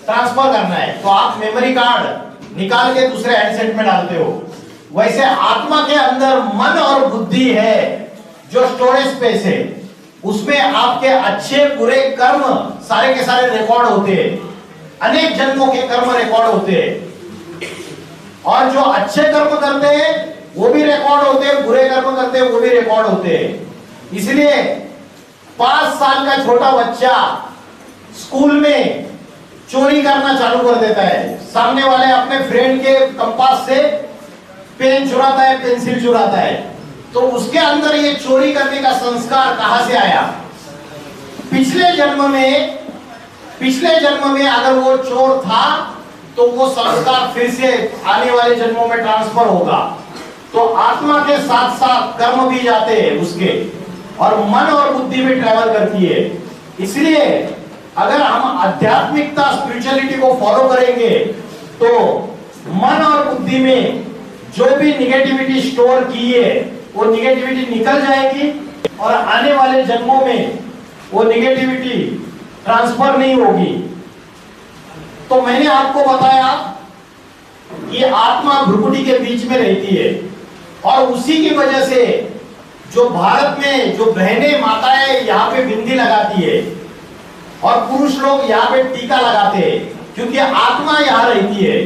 Speaker 1: ट्रांसफर करना है, तो आप मेमोरी कार्ड निकाल के दूसरे हैंडसेट में डालते हो। वैसे आत्मा के अंदर मन और बुद्धि है, जो स्टोरेज स्पेस है, उसमें आपके अच्छे बुरे कर्म सारे के सारे रिकॉर्ड होते हैं। अनेक जन्मों के कर्म रिकॉर्ड होते हैं। और जो अच्छे कर्म करते हैं वो भी रिकॉर्ड होते हैं, बुरे कर्म करते हैं वो भी रिकॉर्ड होते हैं। इसलिए 5 साल का छोटा बच्चा स्कूल में चोरी करना चालू कर देता है। सामने वाले अपने फ्रेंड के कंपास से पेन चुराता है, पेंसिल चुराता है, तो उसके अंदर ये चोरी करने का संस्कार कहां से आया? पिछले जन्म में अगर वो चोर था तो वो संस्कार फिर से आने वाले जन्मों में ट्रांसफर होगा। तो आत्मा के साथ साथ कर्म भी जाते हैं उसके, और मन और बुद्धि भी ट्रेवल करती है। इसलिए अगर हम आध्यात्मिकता, स्पिरिचुअलिटी को फॉलो करेंगे तो मन और बुद्धि में जो भी निगेटिविटी स्टोर की है वो निगेटिविटी निकल जाएगी, और आने वाले जन्मों में वो निगेटिविटी ट्रांसफर नहीं होगी। तो मैंने आपको बताया कि आत्मा भ्रुकुटी के बीच में रहती है, और उसी की वजह से जो भारत में जो बहनें माताएं यहाँ पे बिंदी लगाती है और पुरुष लोग यहाँ पे टीका लगाते हैं, क्योंकि आत्मा यहाँ रहती है।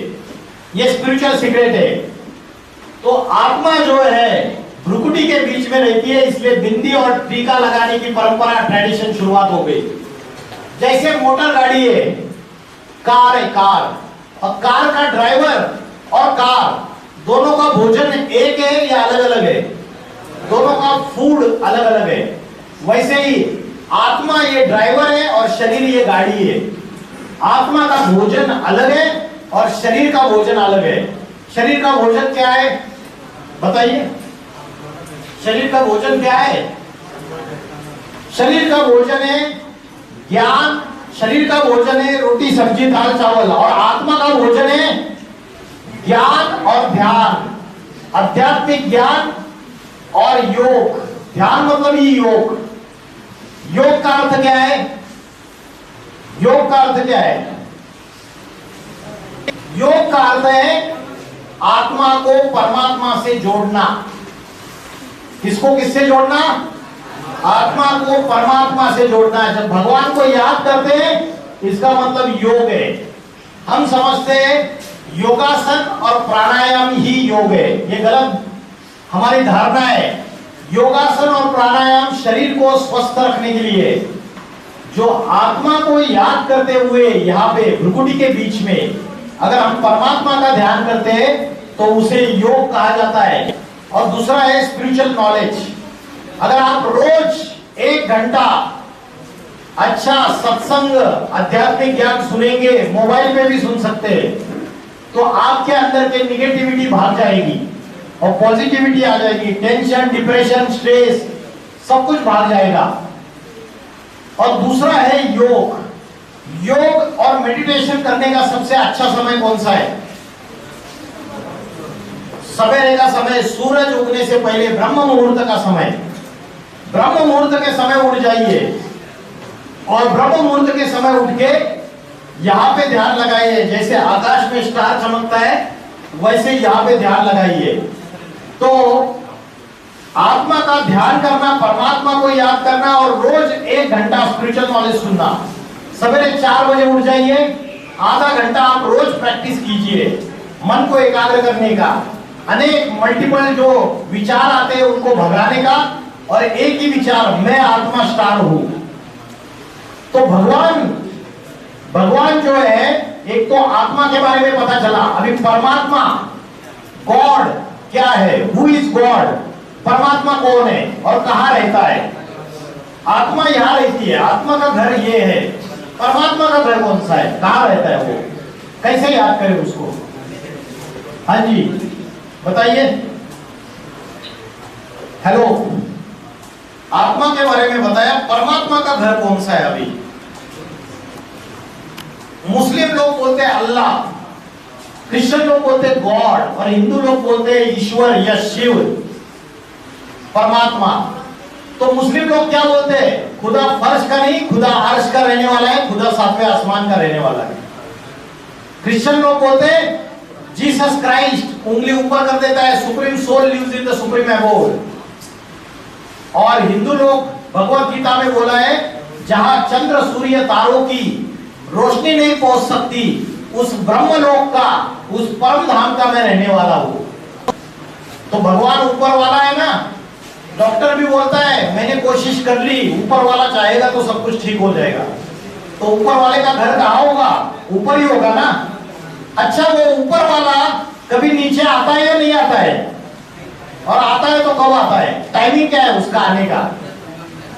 Speaker 1: ये स्पिरिचुअल सीक्रेट है। तो आत्मा जो है भ्रुकुटी के बीच में रहती है, इसलिए बिंदी और टीका लगाने की परंपरा, ट्रेडिशन शुरुआत हो गई। जैसे मोटर गाड़ी है, कार है, कार, और कार का ड्राइवर और कार दोनों का भोजन एक है या अलग अलग है? दोनों का फूड अलग अलग है। वैसे ही आत्मा ये ड्राइवर है और शरीर ये गाड़ी है। आत्मा का भोजन अलग है और शरीर का भोजन अलग है। शरीर का भोजन क्या है बताइए? शरीर का भोजन क्या है? शरीर का भोजन है ज्ञान, शरीर का भोजन है रोटी सब्जी दाल चावल, और आत्मा का भोजन है ज्ञान और ध्यान, आध्यात्मिक ज्ञान और योग। ध्यान मतलब ही योग। योग का अर्थ क्या है? योग का अर्थ क्या है? योग का अर्थ है आत्मा को परमात्मा से जोड़ना। किसको किससे जोड़ना? आत्मा को परमात्मा से जोड़ना है। जब भगवान को याद करते हैं इसका मतलब योग है। हम समझते हैं योगासन और प्राणायाम ही योग है, ये गलत हमारी धारणा है। योगासन और प्राणायाम शरीर को स्वस्थ रखने के लिए, जो आत्मा को याद करते हुए यहाँ पे भ्रुकुटी के बीच में अगर हम परमात्मा का ध्यान करते हैं तो उसे योग कहा जाता है। और दूसरा है स्पिरिचुअल नॉलेज। अगर आप रोज 1 घंटा अच्छा सत्संग आध्यात्मिक ज्ञान सुनेंगे, मोबाइल पे भी सुन सकते हैं, तो आपके अंदर के निगेटिविटी भाग जाएगी और पॉजिटिविटी आ जाएगी। टेंशन, डिप्रेशन, स्ट्रेस सब कुछ भाग जाएगा। और दूसरा है योग। योग और मेडिटेशन करने का सबसे अच्छा समय कौन सा है? सवेरे का समय, सूरज उगने से पहले ब्रह्म मुहूर्त का समय। ब्रह्म मुहूर्त के समय उठ जाइए और ब्रह्म मुहूर्त के समय उठ के यहां पे ध्यान लगाइए। जैसे आकाश में स्टार चमकता है वैसे यहां पे ध्यान लगाइए। तो आत्मा का ध्यान करना, परमात्मा को याद करना और रोज 1 घंटा स्पिरिचुअल नॉलेज सुनना। सवेरे 4 बजे उठ जाइए, आधा घंटा आप रोज प्रैक्टिस कीजिए मन को एकाग्र करने का, अनेक मल्टीपल जो विचार आते हैं उनको भगाने का, और एक ही विचार, मैं आत्मा स्टार हूं। तो भगवान जो है, एक तो आत्मा के बारे में पता चला। अभी परमात्मा, गॉड क्या है, हु इज गॉड, परमात्मा कौन है और कहां रहता है? आत्मा यहां रहती है, आत्मा का घर ये है। परमात्मा का घर कौन सा है, कहां रहता है वो, कैसे याद करें उसको? हाँ जी बताइए। हेलो, आत्मा के बारे में बताया, परमात्मा का घर कौन सा है? अभी मुस्लिम लोग बोलते हैं अल्लाह, क्रिश्चियन लोग बोलते हैं गॉड, और हिंदू लोग बोलते हैं ईश्वर या शिव, परमात्मा। तो मुस्लिम लोग क्या बोलते हैं? खुदा फर्श का नहीं, खुदा अर्श का रहने वाला है, खुदा 7वें आसमान का रहने वाला है। क्रिश्चियन लोग बोलते हैं जीसस क्राइस्ट, उंगली ऊपर कर देता है, supreme soul lives in the supreme abode. और हिंदू लोग, भगवत गीता में बोला है, जहां चंद्र सूर्य तारों की रोशनी नहीं पहुंच सकती, उस ब्रह्मलोक का, उस परम धाम का मैं रहने वाला हूं। तो भगवान ऊपर वाला है ना। डॉक्टर भी बोलता है मैंने कोशिश कर ली, ऊपर वाला चाहेगा तो सब कुछ ठीक हो जाएगा। तो ऊपर वाले का घर कहां होगा? ऊपर ही होगा ना। अच्छा, वो ऊपर वाला कभी नीचे आता है या नहीं आता है? और आता है तो कब आता है? टाइमिंग क्या है उसका आने का?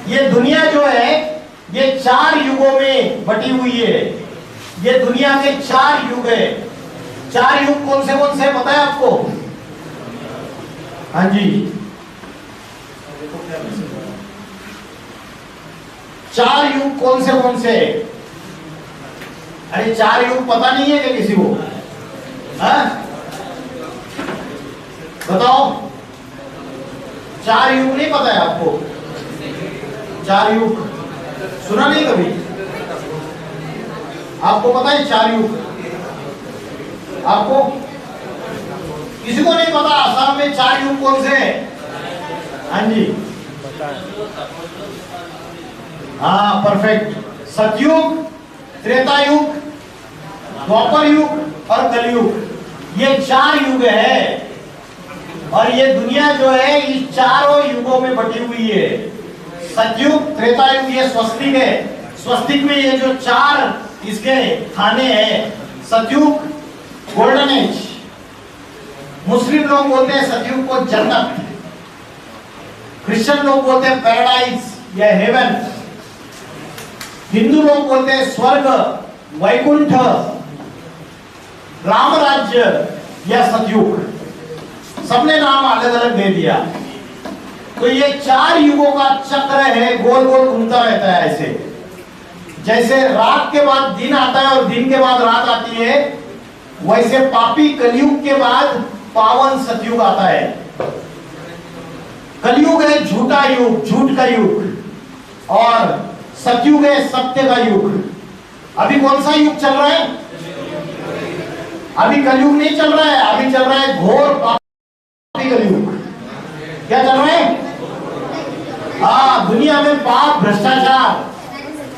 Speaker 1: ये दुनिया जो है ये 4 युगों में बटी हुई है। ये दुनिया के 4 युग है। 4 युग कौन से पता है आपको? हाँ जी, 4 युग कौन से? अरे 4 युग पता नहीं है क्या किसी को? हाँ? बताओ, 4 युग नहीं पता है आपको? 4 युग सुना नहीं कभी? आपको पता है 4 युग? आपको किसी को नहीं पता? आसाम में 4 युग कौन से हैं? हाँ जी, हाँ परफेक्ट। सतयुग, त्रेता युग, द्वापर युग और कलयुग, ये 4 युग है। और ये दुनिया जो है इस 4 युगों में बटी हुई है। सतयुग, त्रेता युग ये स्वस्तिक है। स्वस्तिक में ये जो 4 इसके खाने हैं, सतयुग गोल्डन एज, मुस्लिम लोग बोलते हैं सतयुग को जन्नत, क्रिश्चियन लोग बोलते हैं पैराडाइज या हेवन, हिंदू लोग बोलते हैं स्वर्ग, वैकुंठ, राम राज्य या सतयुग। सबने नाम अलग अलग दे दिया। तो ये 4 युगों का चक्र है, गोल गोल घूमता रहता है। ऐसे जैसे रात के बाद दिन आता है और दिन के बाद रात आती है, वैसे पापी कलयुग के बाद पावन सतयुग आता है। कलयुग है झूठा युग, झूठ का युग, और सतयुग है सत्य का युग। अभी कौन सा युग चल रहा है? अभी कलयुग नहीं चल रहा है, अभी चल रहा है घोर पापी कलयुग। क्या चल रहा है? हाँ, दुनिया में पाप, भ्रष्टाचार,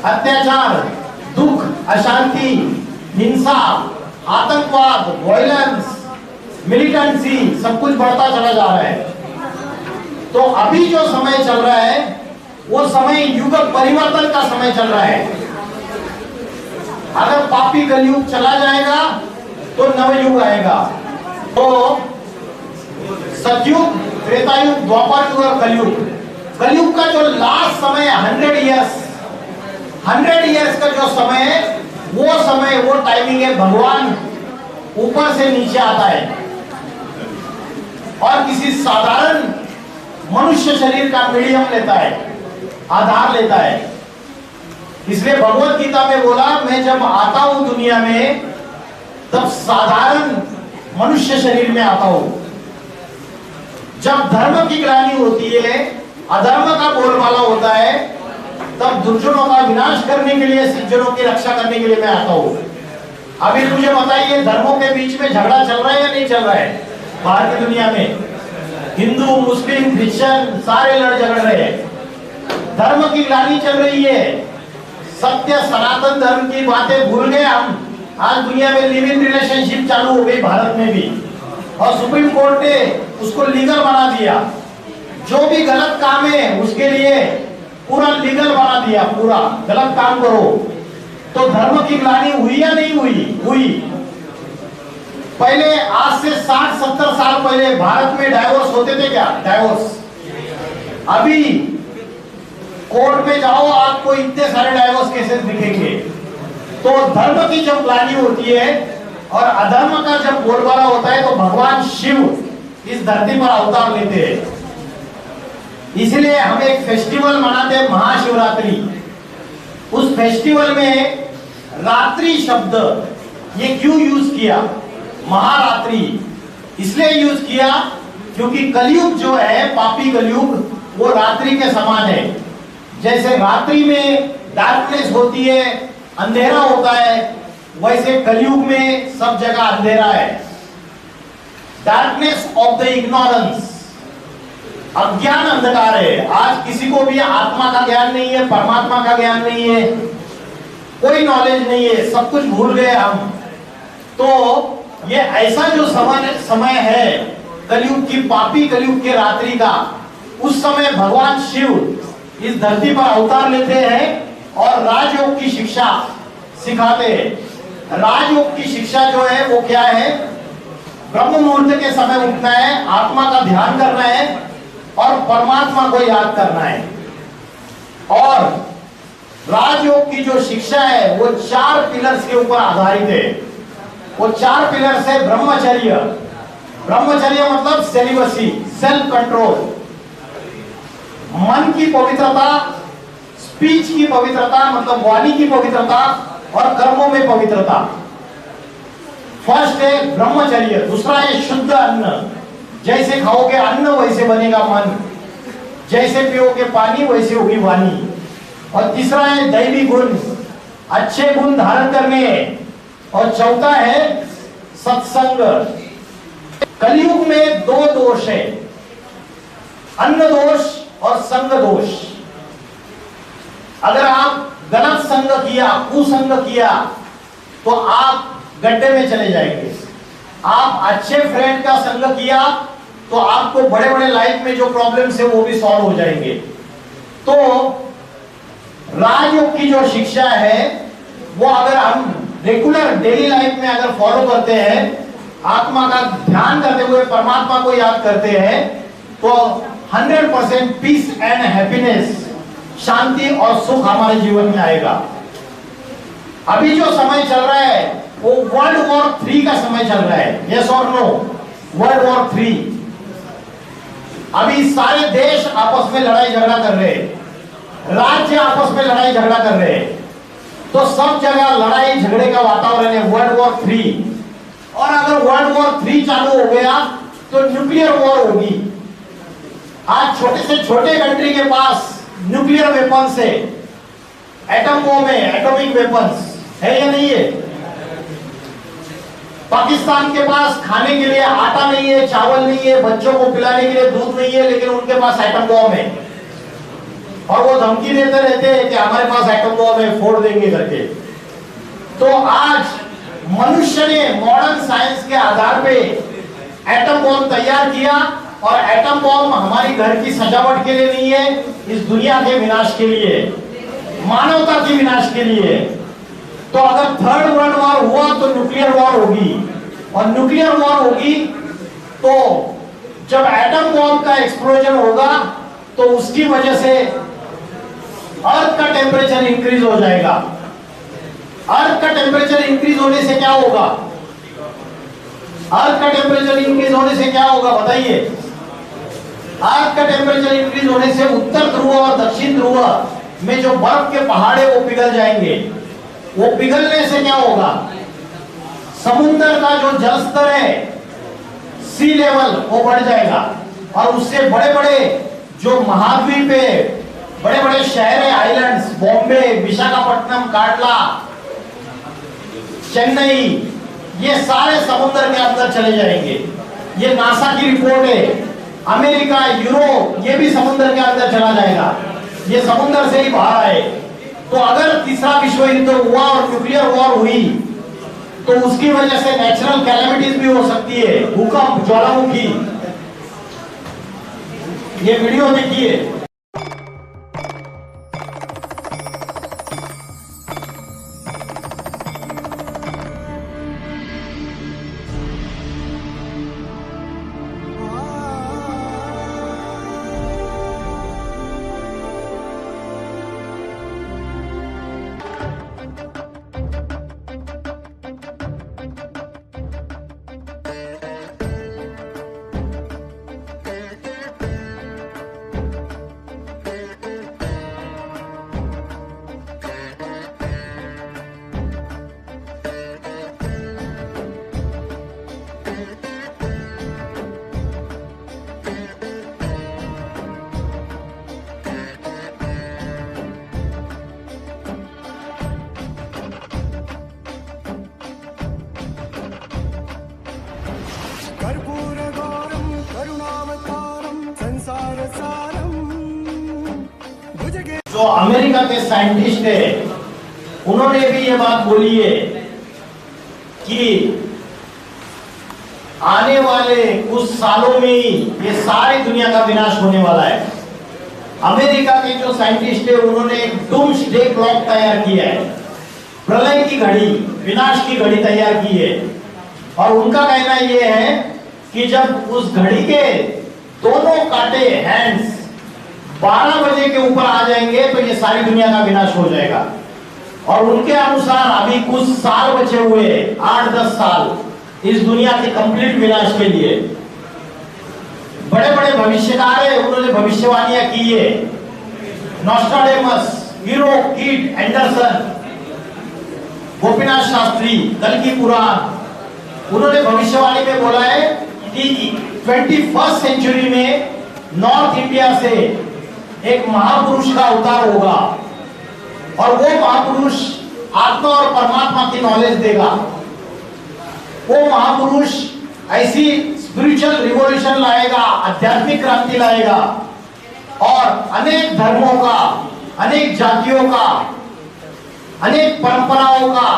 Speaker 1: अत्याचार, दुख, अशांति, हिंसा, आतंकवाद, वायलेंस, मिलिटेंसी सब कुछ बढ़ता चला जा रहा है। तो अभी जो समय चल रहा है वो समय युग परिवर्तन का समय चल रहा है। अगर पापी कलयुग चला जाएगा तो नवयुग आएगा। तो सतयुग, त्रेतायुग, द्वापर युग और कलयुग। कलयुग का जो लास्ट समय 100 इयर्स का जो समय है वो टाइमिंग है भगवान ऊपर से नीचे आता है और किसी साधारण मनुष्य शरीर का मीडियम लेता है, आधार लेता है। इसलिए भगवत गीता में बोला, मैं जब आता हूं दुनिया में तब साधारण मनुष्य शरीर में आता हूं। जब धर्म की ग्लानि होती है, अधर्म का बोलबाला होता है, तब दुर्जनों का विनाश करने के लिए, सज्जनों की रक्षा करने के लिए मैं आता हूं। अभी मुझे बताइए, धर्मों के बीच में झगड़ा चल रहा है या नहीं चल रहा है? बाहर की दुनिया में हिंदू, मुस्लिम, क्रिश्चियन सारे लड़ झगड़ रहे हैं। धर्म की ग्लानि चल रही है। सत्य सनातन धर्म की बातें भूल गए हम। आज दुनिया में लिव इन रिलेशनशिप चालू हो गई, भारत में भी, और सुप्रीम कोर्ट ने उसको लीगल बना दिया। जो भी गलत काम है उसके लिए पूरा लीगल बना दिया, पूरा गलत काम करो। तो धर्म की ग्लानि हुई या नहीं हुई? हुई। पहले आज से 60-70 साल पहले भारत में डाइवोर्स होते थे क्या? डाइवोर्स। अभी कोर्ट में जाओ, आपको इतने सारे डाइवोर्स केसेस दिखेंगे। तो धर्म की जब ग्लानि होती है और अधर्म का जब बोलबाला होता है तो भगवान शिव इस धरती पर अवतार लेते हैं। इसलिए हम एक फेस्टिवल मनाते हैं, महाशिवरात्रि। उस फेस्टिवल में रात्रि शब्द ये क्यों यूज किया? महारात्रि इसलिए यूज किया क्योंकि कलयुग जो है, पापी कलयुग, वो रात्रि के समान है। जैसे रात्रि में डार्कनेस होती है, अंधेरा होता है, वैसे कलयुग में सब जगह अंधेरा है। डार्कनेस ऑफ द इग्नोरेंस, अज्ञान अंधकार है। आज किसी को भी आत्मा का ज्ञान नहीं है, परमात्मा का ज्ञान नहीं है, कोई नॉलेज नहीं है, सब कुछ भूल गए हम। तो ये ऐसा जो समय है कलयुग की, पापी कलयुग के रात्रि का, उस समय भगवान शिव इस धरती पर अवतार लेते हैं और राजयोग की शिक्षा सिखाते हैं। राजयोग की शिक्षा जो है वो क्या है? ब्रह्म मुहूर्त के समय उठना है, आत्मा का ध्यान करना है और परमात्मा को याद करना है। और राजयोग की जो शिक्षा है वो 4 पिलर्स के ऊपर आधारित है। वो 4 पिलर्स है। ब्रह्मचर्य, ब्रह्मचर्य मतलब सेलिबसी, सेल्फ कंट्रोल, मन की पवित्रता, स्पीच की पवित्रता मतलब वाणी की पवित्रता, और कर्मों में पवित्रता। फर्स्ट है ब्रह्मचर्य। दूसरा है शुद्ध अन्न, जैसे खाओगे अन्न वैसे बनेगा मन, जैसे पियोगे पानी वैसे होगी वाणी। और तीसरा है दैवी गुण, अच्छे गुण धारण करने। और चौथा है सत्संग। कलयुग में 2 दोष है, अन्न दोष और संग दोष। अगर आप गलत संग किया, कुसंग किया, तो आप गड्ढे में चले जाएंगे। आप अच्छे फ्रेंड का संग किया तो आपको बड़े बड़े लाइफ में जो प्रॉब्लम्स है वो भी सॉल्व हो जाएंगे। तो राजयोग की जो शिक्षा है वो अगर हम रेगुलर डेली लाइफ में अगर फॉलो करते हैं, आत्मा का ध्यान करते हुए परमात्मा को याद करते हैं, तो 100% पीस एंड हैप्पीनेस, शांति और सुख हमारे जीवन में आएगा। अभी जो समय चल रहा है वो वर्ल्ड वॉर 3 का समय चल रहा है। यस और नो? World war 3। अभी सारे देश आपस में लड़ाई झगड़ा कर रहे हैं, राज्य आपस में लड़ाई झगड़ा कर रहे हैं। तो सब जगह लड़ाई झगड़े का वातावरण है, वर्ल्ड वॉर 3। और अगर वर्ल्ड वॉर 3 चालू हो गया तो न्यूक्लियर वॉर होगी। आज छोटे से छोटे कंट्री के पास न्यूक्लियर वेपन्स है, एटम बॉम्ब है, एटॉमिक वेपन्स है या नहीं है? पाकिस्तान के पास खाने के लिए आटा नहीं है, चावल नहीं है, बच्चों को पिलाने के लिए दूध नहीं है, लेकिन उनके पास एटम बॉम्ब है। और वो धमकी देते रहते हैं कि हमारे पास एटम बॉम्ब है, फोड़ देंगे करके। तो आज मनुष्य ने मॉडर्न साइंस के आधार पे एटम बॉम्ब तैयार किया, और एटम बॉम्ब हमारी घर की सजावट के लिए नहीं है, इस दुनिया के विनाश के लिए, मानवता के विनाश के लिए। तो अगर थर्ड वर्ल्ड वॉर हुआ तो न्यूक्लियर वॉर होगी, और न्यूक्लियर वॉर होगी तो जब एटम बॉम्ब का एक्सप्लोजन होगा तो उसकी वजह से अर्थ का टेम्परेचर इंक्रीज हो जाएगा। अर्थ का टेम्परेचर इंक्रीज होने से क्या होगा? अर्थ का टेम्परेचर इंक्रीज होने से क्या होगा बताइए? अर्थ का टेम्परेचर इंक्रीज होने से उत्तर ध्रुव और दक्षिण ध्रुव में जो बर्फ के पहाड़ है वो पिघल जाएंगे। वो पिघलने से क्या होगा? समुद्र का जो जल स्तर है, सी लेवल, वो बढ़ जाएगा, और उससे बड़े बड़े जो महाद्वीप है, बड़े बड़े शहर है, आइलैंड्स, बॉम्बे, विशाखापट्टनम, काटला, चेन्नई, ये सारे समुद्र के अंदर चले जाएंगे। ये नासा की रिपोर्ट है। अमेरिका, यूरोप, ये भी समुद्र के अंदर चला जाएगा, ये समुद्र से ही बाहर आए। तो अगर तीसरा विश्व युद्ध हुआ और न्यूक्लियर वॉर हुई तो उसकी वजह से नेचुरल कैलेमिटीज भी हो सकती है, भूकंप, ज्वालामुखी। ये वीडियो देखिए।
Speaker 5: कर्पूरगौरं करुणावतारं संसारसारं भुजगे।
Speaker 1: जो अमेरिका के साइंटिस्ट है उन्होंने भी ये बात बोली है कि आने वाले कुछ सालों में ही ये सारी दुनिया का विनाश होने वाला है। अमेरिका के जो साइंटिस्ट है उन्होंने एक डूम्सडे क्लॉक तैयार किया है, प्रलय की घड़ी, विनाश की घड़ी तैयार की है। और उनका कहना यह है कि जब उस घड़ी के दोनों कांटे, हैंड्स, 12 बजे के ऊपर आ जाएंगे तो ये सारी दुनिया का विनाश हो जाएगा। और उनके अनुसार अभी कुछ साल बचे हुए, 8-10 साल इस दुनिया के कंप्लीट विनाश के लिए। बड़े बड़े भविष्यकार है, उन्होंने भविष्यवाणियां की है। नॉस्ट्राडेमस, हीरो, कीट, एंडरसन, गोपीनाथ शास्त्री, कल्कि पुराण, उन्होंने भविष्यवाणी में बोला है कि 21st सेंचुरी में नॉर्थ इंडिया से एक महापुरुष का अवतार होगा, और वो महापुरुष आत्मा और परमात्मा की नॉलेज देगा। वो महापुरुष ऐसी स्पिरिचुअल रिवॉल्यूशन लाएगा, आध्यात्मिक क्रांति लाएगा, और अनेक धर्मों का, अनेक जातियों का, अनेक परंपराओं का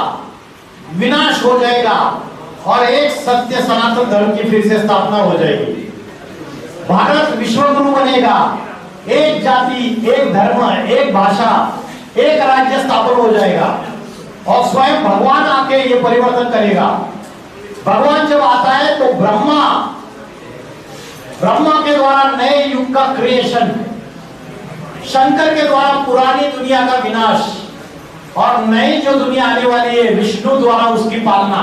Speaker 1: विनाश हो जाएगा, और एक सत्य सनातन धर्म की फिर से स्थापना हो जाएगी। भारत विश्वगुरु बनेगा, एक जाति, एक धर्म, एक भाषा, एक राज्य स्थापन हो जाएगा, और स्वयं भगवान आके ये परिवर्तन करेगा। भगवान जब आता है तो ब्रह्मा के द्वारा नए युग का क्रिएशन, शंकर के द्वारा पुरानी दुनिया का विनाश, और नई जो दुनिया आने वाली है विष्णु द्वारा उसकी पालना।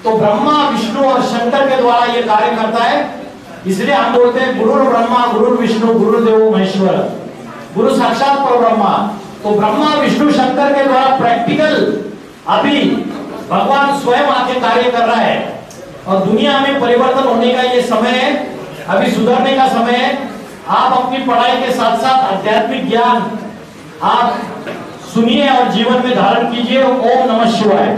Speaker 1: तो ब्रह्मा, विष्णु और शंकर के द्वारा ये कार्य करता है। इसलिए हम बोलते हैं गुरु ब्रह्मा, गुरु विष्णु, गुरुदेव महेश्वर, गुरु साक्षात परब्रह्मा। तो ब्रह्मा, विष्णु, शंकर के द्वारा प्रैक्टिकल अभी भगवान स्वयं आके कार्य कर रहा है, और दुनिया में परिवर्तन होने का ये समय है, अभी सुधरने का समय है। आप अपनी पढ़ाई के साथ साथ आध्यात्मिक ज्ञान आप सुनिए और जीवन में धारण कीजिए। ओम नमः शिवाय।